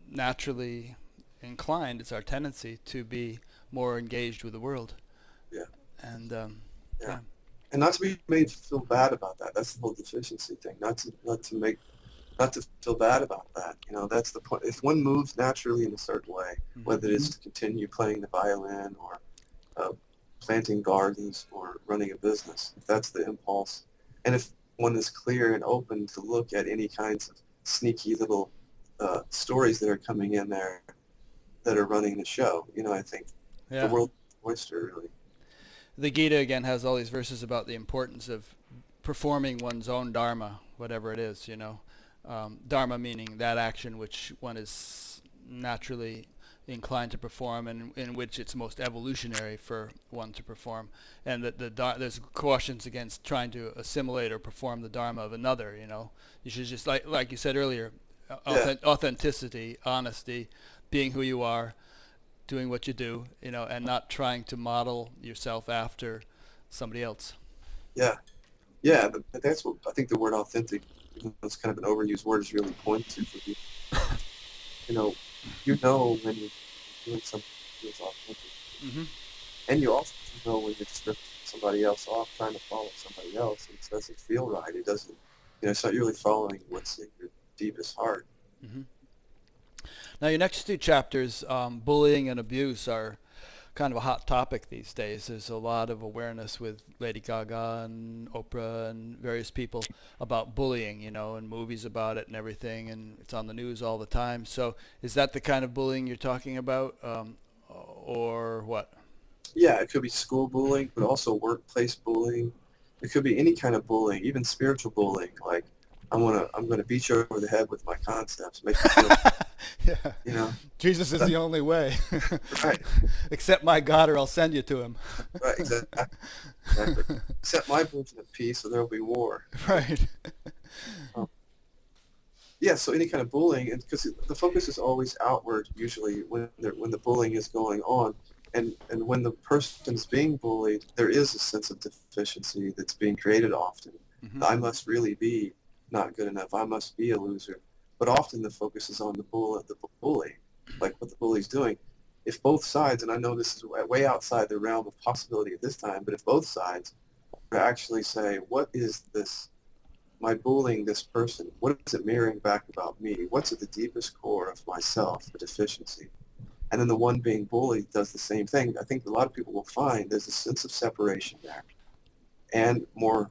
naturally inclined. It's our tendency to be more engaged with the world. Yeah. And yeah. And not to be made to feel bad about that. That's the whole deficiency thing. Not to feel bad about that. That's the point. If one moves naturally in a certain way, mm-hmm. whether it is to continue playing the violin or planting gardens or running a business, if that's the impulse, and if one is clear and open to look at any kinds of sneaky little stories that are coming in there that are running the show, I think the world's oyster, really. the Gita again has all these verses about the importance of performing one's own dharma, whatever it is, dharma meaning that action which one is naturally inclined to perform, and in which it's most evolutionary for one to perform, and that there's cautions against trying to assimilate or perform the dharma of another. You should just, like you said earlier, Yeah. authenticity, honesty, being who you are, doing what you do, and not trying to model yourself after somebody else. Yeah. Yeah. That's what I think the word authentic, even though it's kind of an overused word, is really pointed to for people. You know, when you're doing something that feels authentic. Hmm. And you also know when you're just ripping somebody else off, trying to follow somebody else, and it doesn't feel right. It doesn't, it's not really following what's in your deepest heart. Hmm. Now, your next two chapters, bullying and abuse, are kind of a hot topic these days. There's a lot of awareness with Lady Gaga and Oprah and various people about bullying, and movies about it and everything, and it's on the news all the time. So is that the kind of bullying you're talking about, or what? Yeah, it could be school bullying, but also workplace bullying. It could be any kind of bullying, even spiritual bullying. Like, I'm gonna beat you over the head with my concepts, make you feel, Yeah. you know, Jesus is that, the only way. right, Accept my God or I'll send you to him. right, exactly. Accept my version of peace, or there'll be war. Right. Um, yeah, so any kind of bullying, and because the focus is always outward, usually when the bullying is going on, and when the person's being bullied, there is a sense of deficiency that's being created often. Hmm. I must really be not good enough. I must be a loser. But often the focus is on the bully, like what the bully's doing. If both sides, and I know this is way outside the realm of possibility at this time, but if both sides actually say, what is this? My bullying this person, what is it mirroring back about me? What's at the deepest core of myself, the deficiency? And then the one being bullied does the same thing. I think a lot of people will find there's a sense of separation there. And more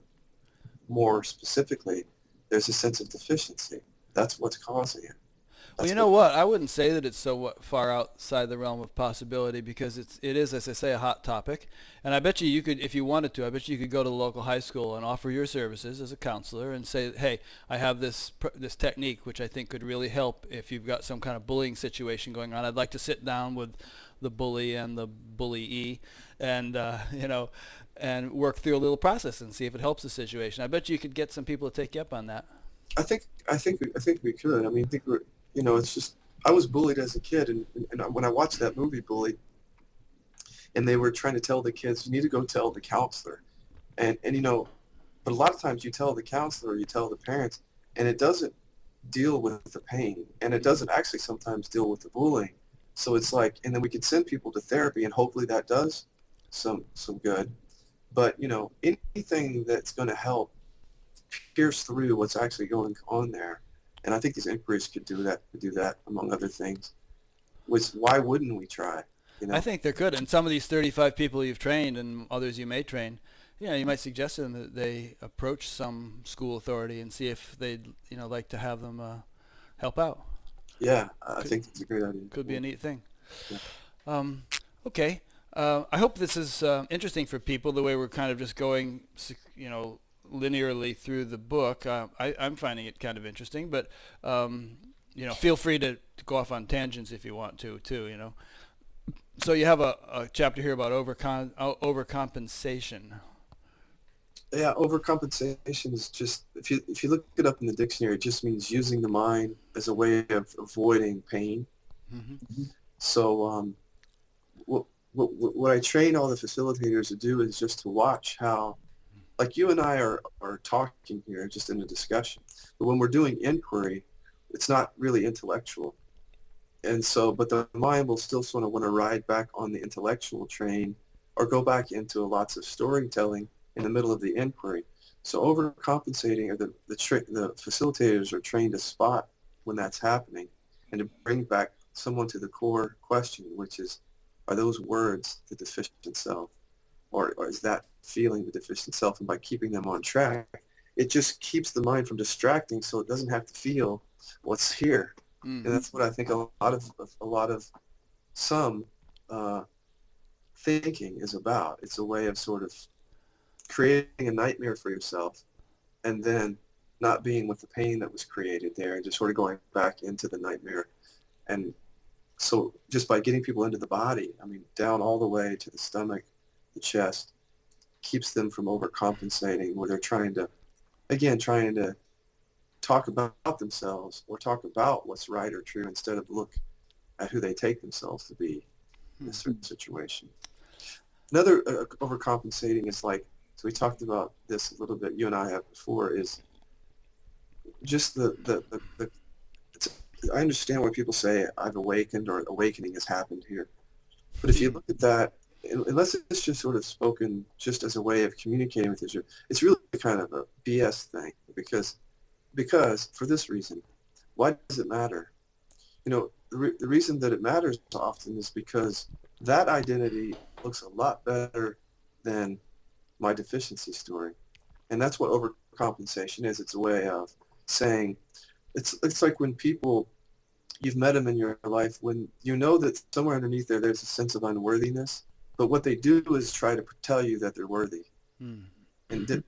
specifically, there's a sense of deficiency. That's what's causing it. Well, you That's know what, what? I wouldn't say that it's so far outside the realm of possibility, because it is, as I say, a hot topic. And I bet you could, if you wanted to, I bet you could go to the local high school and offer your services as a counselor and say, hey, I have this technique which I think could really help if you've got some kind of bullying situation going on. I'd like to sit down with the bully and the bullyee, and and work through a little process and see if it helps the situation. I bet you could get some people to take you up on that. I think we could. I mean, I think we're, it's just, I was bullied as a kid, and when I watched that movie Bully, and they were trying to tell the kids, you need to go tell the counselor. And but a lot of times you tell the counselor, you tell the parents, and it doesn't deal with the pain, and it doesn't actually sometimes deal with the bullying. So it's like, and then we could send people to therapy, and hopefully that does some good. But anything that's going to help pierce through what's actually going on there, and I think these inquiries could do that among other things. Was why wouldn't we try? I think there could. And some of these 35 people you've trained and others you may train, you might suggest to them that they approach some school authority and see if they'd, like to have them help out. Yeah, I think that's a great idea. Could be a neat thing. Yeah. Um, okay. I hope this is interesting for people, the way we're kind of just going, linearly through the book. I'm finding it kind of interesting, but, feel free to go off on tangents if you want to, too, So you have a chapter here about overcompensation. Yeah, overcompensation is just, if you look it up in the dictionary, it just means using the mind as a way of avoiding pain. Mm-hmm. So what I train all the facilitators to do is just to watch how, like you and I are talking here just in a discussion, but when we're doing inquiry, it's not really intellectual. And so, but the mind will still sort of want to ride back on the intellectual train or go back into lots of storytelling in the middle of the inquiry. So overcompensating, or the facilitators are trained to spot when that's happening and to bring back someone to the core question, which is, are those words the deficient self? Or is that feeling the deficient self? And by keeping them on track, it just keeps the mind from distracting, so it doesn't have to feel what's here. Mm. And that's what I think a lot of some thinking is about. It's a way of sort of creating a nightmare for yourself and then not being with the pain that was created there and just sort of going back into the nightmare. And so just by getting people into the body, I mean, down all the way to the stomach, the chest, keeps them from overcompensating where they're trying to, again, trying to talk about themselves or talk about what's right or true instead of look at who they take themselves to be in a certain situation. Another overcompensating is like, so we talked about this a little bit, you and I have before, is just the it's, I understand why people say I've awakened or awakening has happened here. But if you look at that, unless it's just sort of spoken just as a way of communicating with each other, it's really kind of a BS thing because for this reason, why does it matter? You know, the reason that it matters often is because that identity looks a lot better than my deficiency story. And that's what overcompensation is. It's a way of saying, it's like when people, you've met them in your life, when you know that somewhere underneath there's a sense of unworthiness, but what they do is try to tell you that they're worthy. In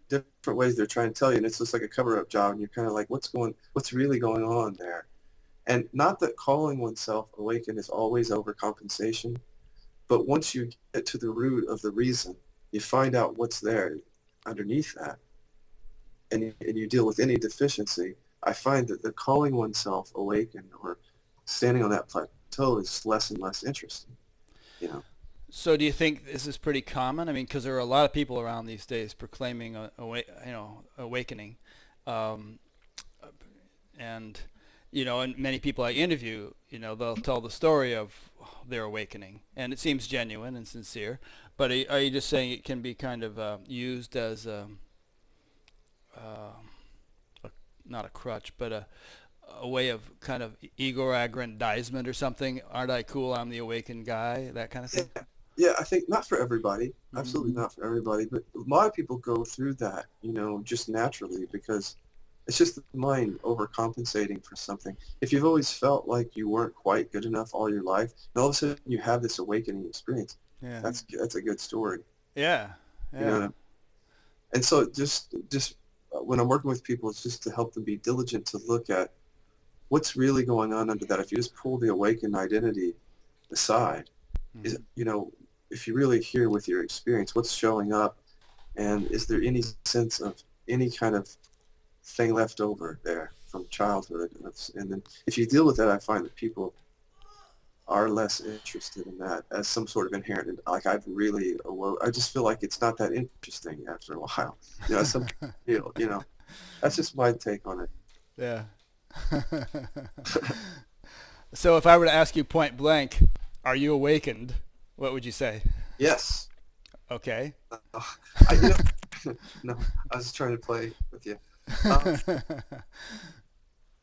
different ways they're trying to tell you, and it's just like a cover-up job, and you're kind of like, what's really going on there? And not that calling oneself awakened is always overcompensation, but once you get to the root of the reason, you find out what's there underneath that, and you deal with any deficiency. I find that the calling oneself awakened or standing on that plateau is less and less interesting, you know. So do you think this is pretty common? I mean, because there are a lot of people around these days proclaiming awakening, um, and and many people I interview, they'll tell the story of their awakening, and it seems genuine and sincere. But are you just saying it can be kind of used as not a crutch, but a way of kind of ego aggrandizement or something? Aren't I cool? I'm the awakened guy. That kind of thing. Yeah, I think not for everybody, absolutely not for everybody, but a lot of people go through that, just naturally because it's just the mind overcompensating for something. If you've always felt like you weren't quite good enough all your life, and all of a sudden you have this awakening experience, Yeah. that's a good story. Yeah. You know, and so just when I'm working with people, it's just to help them be diligent to look at what's really going on under that. If you just pull the awakened identity aside, is if you really hear with your experience what's showing up, and is there any sense of any kind of thing left over there from childhood, and then if you deal with that, I find that people are less interested in that as some sort of inherent, like I've really awoke. I just feel like it's not that interesting after a while. Some feel, that's just my take on it. Yeah. So if I were to ask you point blank, are you awakened? What would you say? Yes. Okay. No, I was trying to play with you.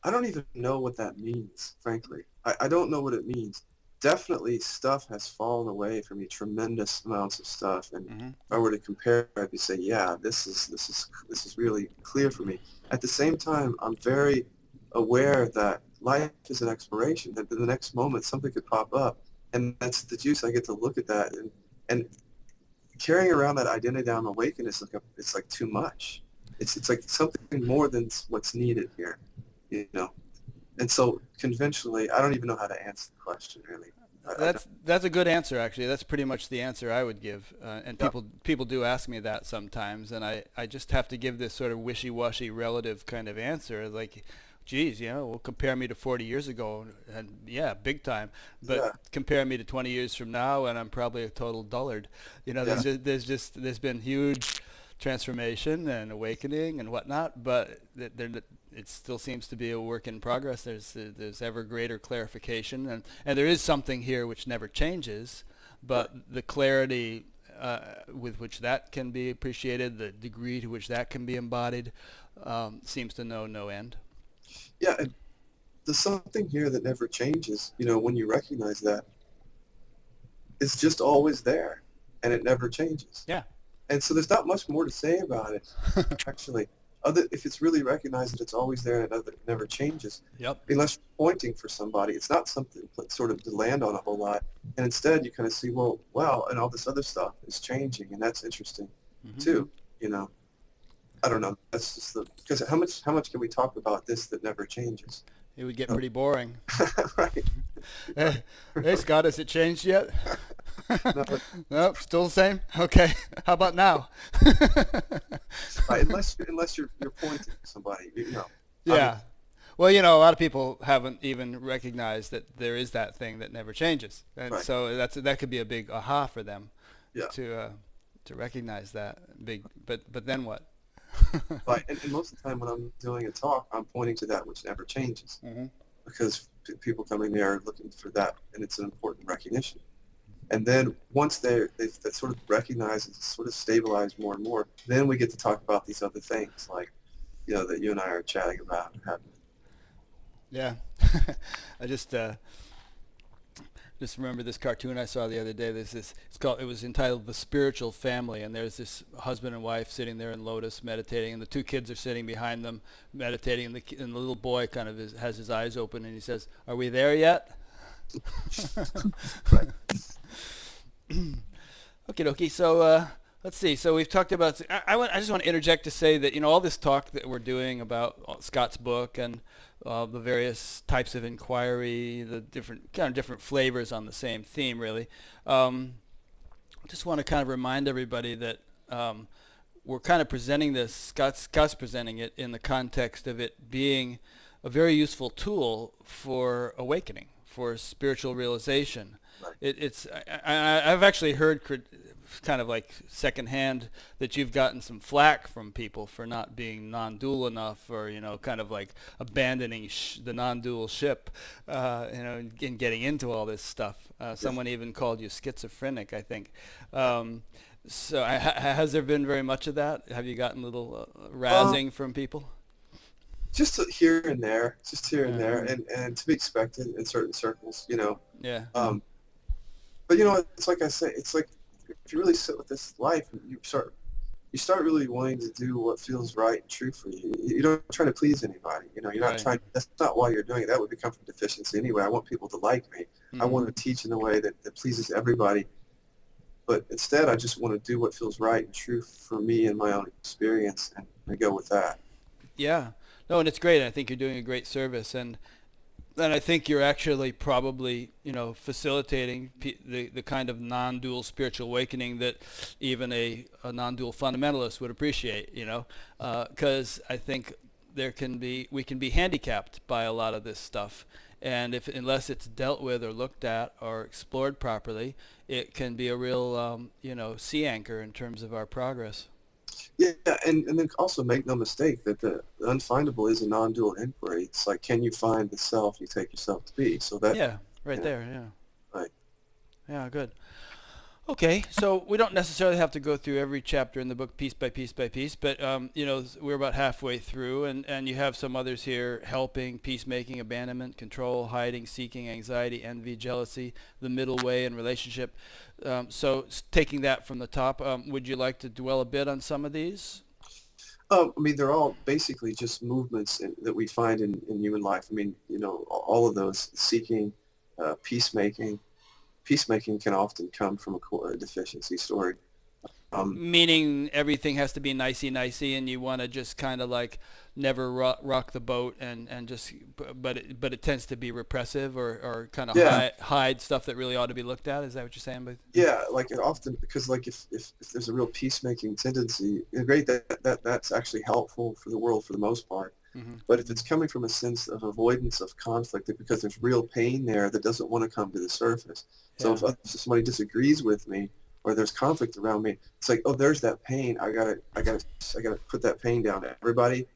I don't even know what that means, frankly. I don't know what it means. Definitely stuff has fallen away from me, tremendous amounts of stuff. And if I were to compare, I'd say, yeah, this is really clear for me. At the same time, I'm very aware that life is an exploration, that in the next moment something could pop up. And that's the juice. I get to look at that. And carrying around that identity I'm awakened is it's like too much. It's like something more than what's needed here, And so conventionally, I don't even know how to answer the question really. That's a good answer, actually. That's pretty much the answer I would give. And people do ask me that sometimes, and I just have to give this sort of wishy-washy relative kind of answer, like, geez, well, compare me to 40 years ago, and yeah, big time. But compare me to 20 years from now, and I'm probably a total dullard. There's been huge transformation and awakening and whatnot, but it still seems to be a work in progress. There's ever greater clarification, and there is something here which never changes, but the clarity with which that can be appreciated, the degree to which that can be embodied, seems to know no end. Yeah, and there's something here that never changes, when you recognize that. It's just always there, and it never changes. Yeah. And so there's not much more to say about it, actually. if it's really recognized that it's always there and it never changes, Yep. unless you're pointing for somebody, it's not something sort of to land on a whole lot. And instead you kind of see, well, wow, and all this other stuff is changing, and that's interesting too. You know, I don't know. That's just because how much can we talk about this that never changes? It would get pretty boring. Right. Hey, Scott, has it changed yet? No, Nope, still the same? Okay. How about now? right. Unless you're pointing to somebody, you know. Yeah. Well, a lot of people haven't even recognized that there is that thing that never changes. And Right. so that could be a big aha for them Yeah. to recognize that. But then what? Right. And most of the time when I'm doing a talk, I'm pointing to that which never changes, because people coming there are looking for that, and it's an important recognition. And then once they've that sort of recognized and sort of stabilized more and more, then we get to talk about these other things, like, that you and I are chatting about and having. Yeah. I just remember this cartoon I saw the other day. It was entitled The Spiritual Family, and there's this husband and wife sitting there in lotus meditating, and the two kids are sitting behind them meditating, and the little boy kind of has his eyes open, and he says, "Are we there yet?" Right. Okay, dokie. So let's see. So we've talked about. I just want to interject to say that all this talk that we're doing about Scott's book and the various types of inquiry, the different flavors on the same theme, really. I just want to kind of remind everybody that we're kind of presenting this. Scott's presenting it in the context of it being a very useful tool for awakening, for spiritual realization. Right. I've actually heard kind of like secondhand that you've gotten some flack from people for not being non-dual enough, or kind of like abandoning the non-dual ship, and getting into all this stuff. Someone even called you schizophrenic, I think. So has there been very much of that? Have you gotten a little razzing from people? Just here and there, Yeah. and to be expected in certain circles, Yeah. But it's like I say, it's like if you really sit with this life, you start really wanting to do what feels right and true for you. You don't try to please anybody. You're not Right. trying. That's not why you're doing it. That would come from deficiency anyway. I want people to like me. I want to teach in a way that pleases everybody. But instead, I just want to do what feels right and true for me and my own experience, and go with that. Yeah. No, and it's great. I think you're doing a great service, and I think you're actually probably, facilitating the kind of non-dual spiritual awakening that even a non-dual fundamentalist would appreciate, because I think we can be handicapped by a lot of this stuff. And unless it's dealt with or looked at or explored properly, it can be a real, sea anchor in terms of our progress. Yeah, and then also make no mistake that the unfindable is a non-dual inquiry. It's like, can you find the self you take yourself to be? So that, Yeah, right there. Yeah. right. Yeah, good. Okay, so we don't necessarily have to go through every chapter in the book piece by piece by piece, but we're about halfway through, and you have some others here: helping, peacemaking, abandonment, control, hiding, seeking, anxiety, envy, jealousy, the middle way, and relationship. So taking that from the top, would you like to dwell a bit on some of these? I mean, they're all basically just movements that we find in human life. I mean, all of those: seeking, peacemaking. Peacemaking can often come from a deficiency story. Um, Meaning everything has to be nicey, and you want to just kind of like never rock the boat, and just, but it tends to be repressive, or kind of yeah, hide stuff that really ought to be looked at. Is that what you're saying? But yeah, like it often, because like if there's a real peacemaking tendency, great, that's actually helpful for the world for the most part. But if it's coming from a sense of avoidance of conflict, because there's real pain there that doesn't want to come to the surface. So yeah, if somebody disagrees with me, or there's conflict around me, it's like, oh, there's that pain. I gotta put that pain down. Everybody,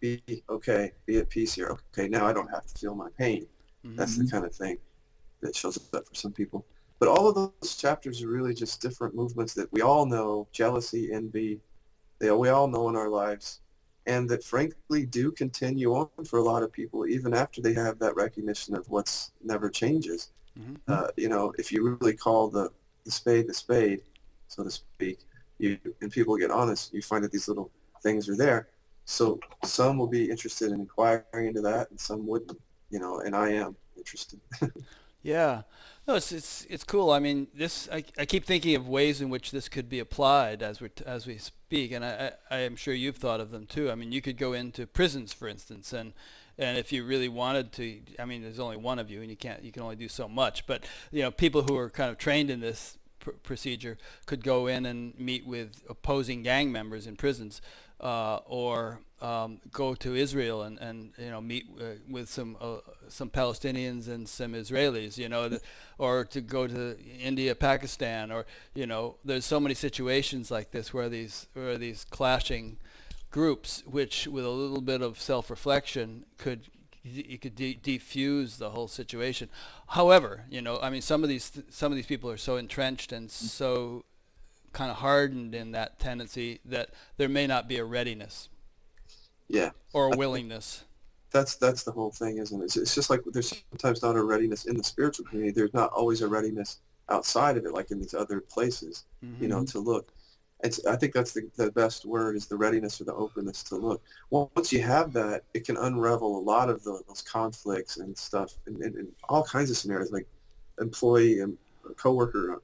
be okay, be at peace here. Okay, now I don't have to feel my pain. That's the kind of thing that shows up for some people. But all of those chapters are really just different movements that we all know: jealousy, envy, we all know in our lives, and that frankly do continue on for a lot of people even after they have that recognition of what's never changes. If you really call the spade, so to speak, and people get honest, you find that these little things are there. So some will be interested in inquiring into that, and some wouldn't, and I am interested. Yeah. No, it's cool. I mean, I keep thinking of ways in which this could be applied as we speak, and I am sure you've thought of them too. I mean, you could go into prisons, for instance, and if you really wanted to, I mean, there's only one of you, and you can only do so much. But people who are kind of trained in this procedure could go in and meet with opposing gang members in prisons, or go to Israel and meet with some Palestinians and some Israelis, or to go to India, Pakistan, or there's so many situations like this where these clashing groups, which with a little bit of self-reflection you could defuse the whole situation. However, I mean, some of these people are so entrenched and so kind of hardened in that tendency that there may not be a readiness Yeah. or a I think willingness. that's the whole thing, isn't it? It's just like there's sometimes not a readiness in the spiritual community. There's not always a readiness outside of it, like in these other places, Mm-hmm. to look. I think that's the best word is the readiness or the openness to look. Well, once you have that, it can unravel a lot of those conflicts and stuff and all kinds of scenarios like employee and coworker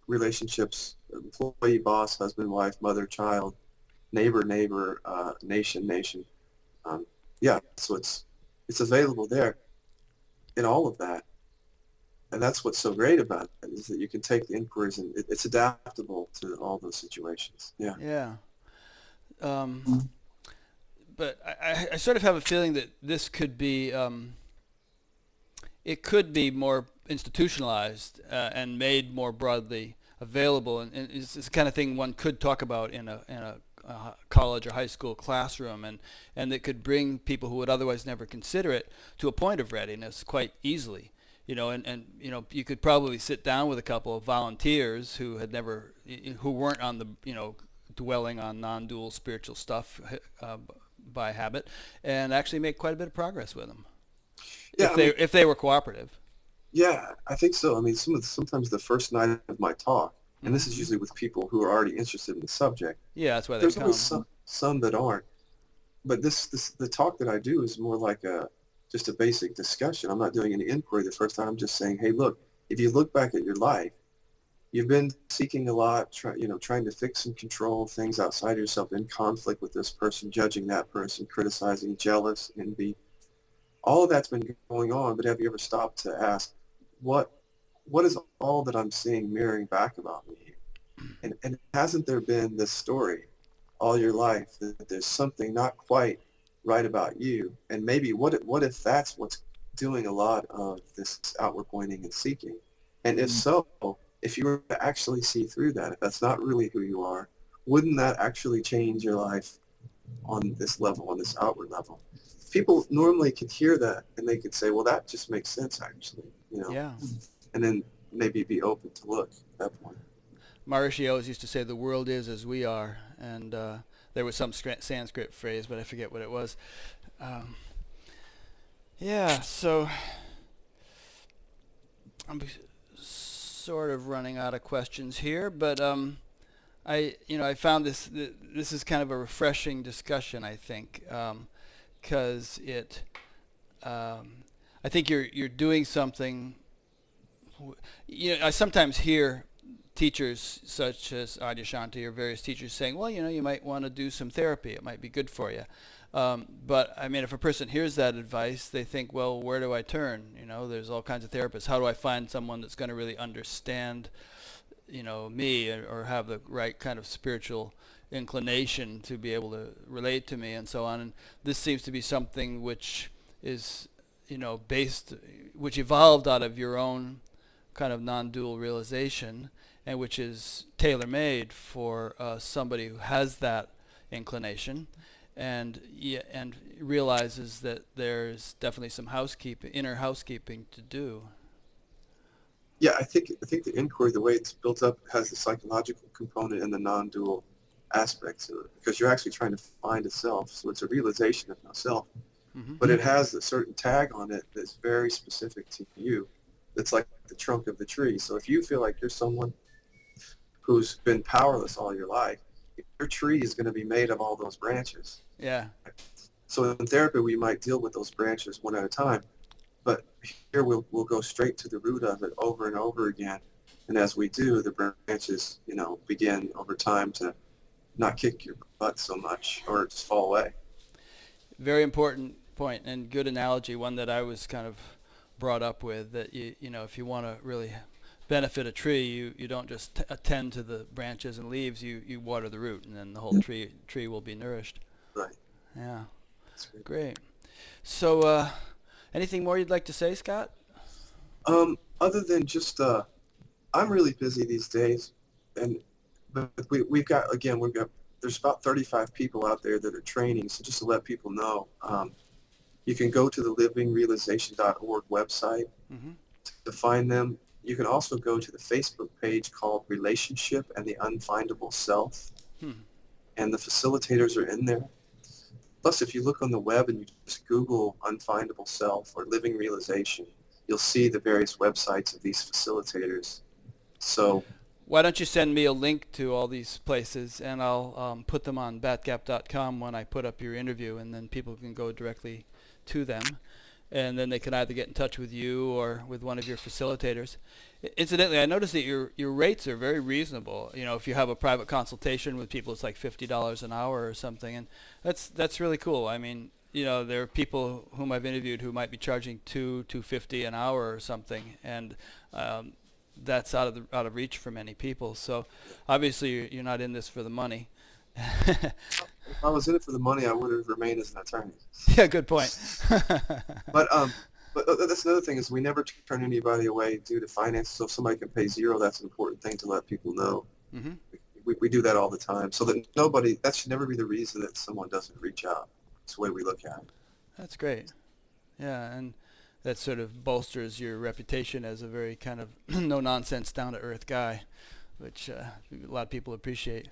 relationships, employee, boss, husband, wife, mother, child, neighbor, nation. Um, yeah, so it's available there in all of that, and that's what's so great about it is that you can take the inquiries and it's adaptable to all those situations. Yeah. Yeah. Um, but I sort of have a feeling that this could be it could be more institutionalized and made more broadly available, and it's the kind of thing one could talk about in a college or high school classroom, and it could bring people who would otherwise never consider it to a point of readiness quite easily. And you could probably sit down with a couple of volunteers who weren't on the dwelling on non-dual spiritual stuff by habit, and actually make quite a bit of progress with them Yeah, I mean, if they were cooperative. yeah, I think so. I mean, sometimes the first night of my talk, and this is Mm-hmm. usually with people who are already interested in the subject. Yeah, that's why they There's always come. some that aren't, but this the talk that I do is more like just a basic discussion. I'm not doing any inquiry the first time. I'm just saying, hey, look, if you look back at your life, you've been seeking a lot, trying to fix and control things outside of yourself, in conflict with this person, judging that person, criticizing, jealous, envy. All of that's been going on, but have you ever stopped to ask, what what is all that I'm seeing mirroring back about me here? And hasn't there been this story all your life that there's something not quite right about you? And maybe what if that's what's doing a lot of this outward pointing and seeking? And if so, if you were to actually see through that, if that's not really who you are, wouldn't that actually change your life on this level, on this outward level? People normally could hear that and they could say, well, that just makes sense actually, Yeah. and then maybe be open to look at that point. Maharishi always used to say, "The world is as we are," and there was some Sanskrit phrase, but I forget what it was. Um, yeah. So I'm sort of running out of questions here, but I found this is kind of a refreshing discussion. I think because I think you're doing something. I sometimes hear teachers such as Adyashanti or various teachers saying, well, you might want to do some therapy. It might be good for you. But I mean, if a person hears that advice, they think, well, where do I turn? There's all kinds of therapists. How do I find someone that's going to really understand, me or have the right kind of spiritual inclination to be able to relate to me and so on? And this seems to be something which is, which evolved out of your own kind of non-dual realization, and which is tailor-made for somebody who has that inclination, and realizes that there's definitely some inner housekeeping to do. Yeah, I think the inquiry, the way it's built up, has the psychological component and the non-dual aspects to it, because you're actually trying to find a self. So it's a realization of no self, Mm-hmm. but it has a certain tag on it that's very specific to you. It's like the trunk of the tree. So if you feel like you're someone who's been powerless all your life, tree is going to be made of all those branches. Yeah. So in therapy, we might deal with those branches one at a time, but here we'll go straight to the root of it over and over again. And as we do, the branches, begin over time to not kick your butt so much or just fall away. Very important point and good analogy, one that I was kind of brought up with, that if you want to really benefit a tree, you don't just attend to the branches and leaves, you water the root, and then the whole tree will be nourished. Right. Yeah. Great. So anything more you'd like to say, Scott? Other than just I'm really busy these days, but we've got there's about 35 people out there that are training. So just to let people know, you can go to the livingrealization.org website to find them. You can also go to the Facebook page called Relationship and the Unfindable Self, and the facilitators are in there. Plus, if you look on the web and you just Google Unfindable Self or Living Realization, you'll see the various websites of these facilitators. So why don't you send me a link to all these places, and I'll put them on batgap.com when I put up your interview, and then people can go directly to them, and then they can either get in touch with you or with one of your facilitators. Incidentally, I noticed that your rates are very reasonable. If you have a private consultation with people, it's like $50 an hour or something, and that's really cool. I mean, there are people whom I've interviewed who might be charging $250 an hour or something, and that's out of reach for many people. So obviously you're not in this for the money. If I was in it for the money, I would have remained as an attorney. Yeah, good point. But that's another thing is we never turn anybody away due to finances. So if somebody can pay zero, that's an important thing to let people know. Mm-hmm. We do that all the time. So that that should never be the reason that someone doesn't reach out. It's the way we look at it. That's great. Yeah, and that sort of bolsters your reputation as a very kind of no-nonsense, down-to-earth guy, which a lot of people appreciate.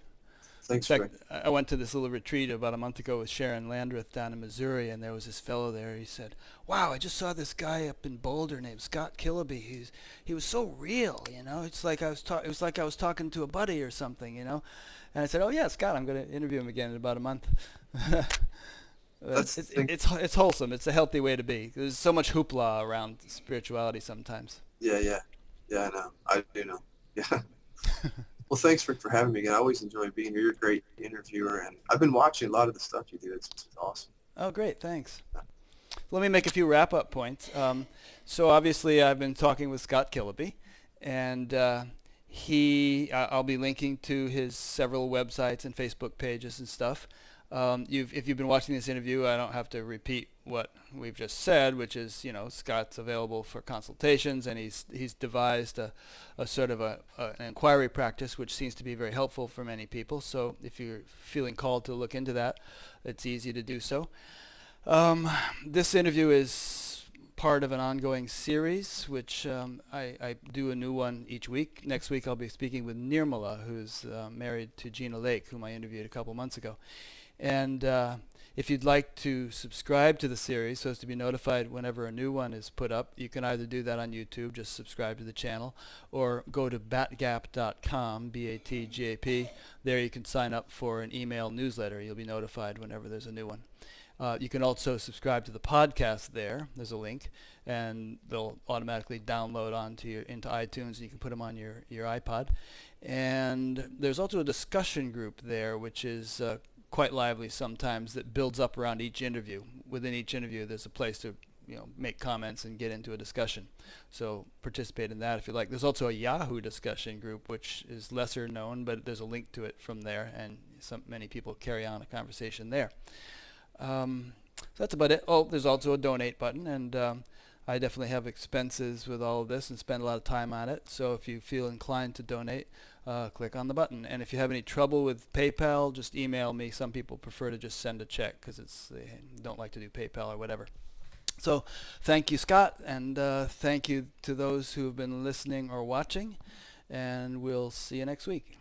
Thanks, In fact, I went to this little retreat about a month ago with Sharon Landreth down in Missouri, and there was this fellow there. He said, "Wow, I just saw this guy up in Boulder named Scott Kiloby. He was so real, It's like it was like I was talking to a buddy or something, And I said, "Oh yeah, Scott, I'm going to interview him again in about a month." It's wholesome. It's a healthy way to be. There's so much hoopla around spirituality sometimes. Yeah, I know. I do know. Yeah. Well, thanks for having me again. I always enjoy being here. You're a great interviewer, and I've been watching a lot of the stuff you do. It's awesome. Oh, great. Thanks. Let me make a few wrap-up points. So obviously I've been talking with Scott Kiloby, and I'll be linking to his several websites and Facebook pages and stuff. If you've been watching this interview, I don't have to repeat what we've just said, which is, Scott's available for consultations, and he's devised a sort of an inquiry practice, which seems to be very helpful for many people. So if you're feeling called to look into that, it's easy to do so. This interview is part of an ongoing series, which I do a new one each week. Next week I'll be speaking with Nirmala, who's married to Gina Lake, whom I interviewed a couple months ago. And if you'd like to subscribe to the series so as to be notified whenever a new one is put up, you can either do that on YouTube, just subscribe to the channel, or go to batgap.com, BATGAP. There you can sign up for an email newsletter. You'll be notified whenever there's a new one. You can also subscribe to the podcast there. There's a link, and they'll automatically download into iTunes, and you can put them on your iPod. And there's also a discussion group there, which is quite lively sometimes, that builds up around each interview. Within each interview, there's a place to make comments and get into a discussion. So participate in that if you like. There's also a Yahoo discussion group, which is lesser known, but there's a link to it from there, and many people carry on a conversation there. So that's about it. Oh, there's also a donate button, and I definitely have expenses with all of this and spend a lot of time on it. So if you feel inclined to donate, click on the button. And if you have any trouble with PayPal, just email me. Some people prefer to just send a check because they don't like to do PayPal or whatever. So thank you, Scott, and thank you to those who have been listening or watching, and we'll see you next week.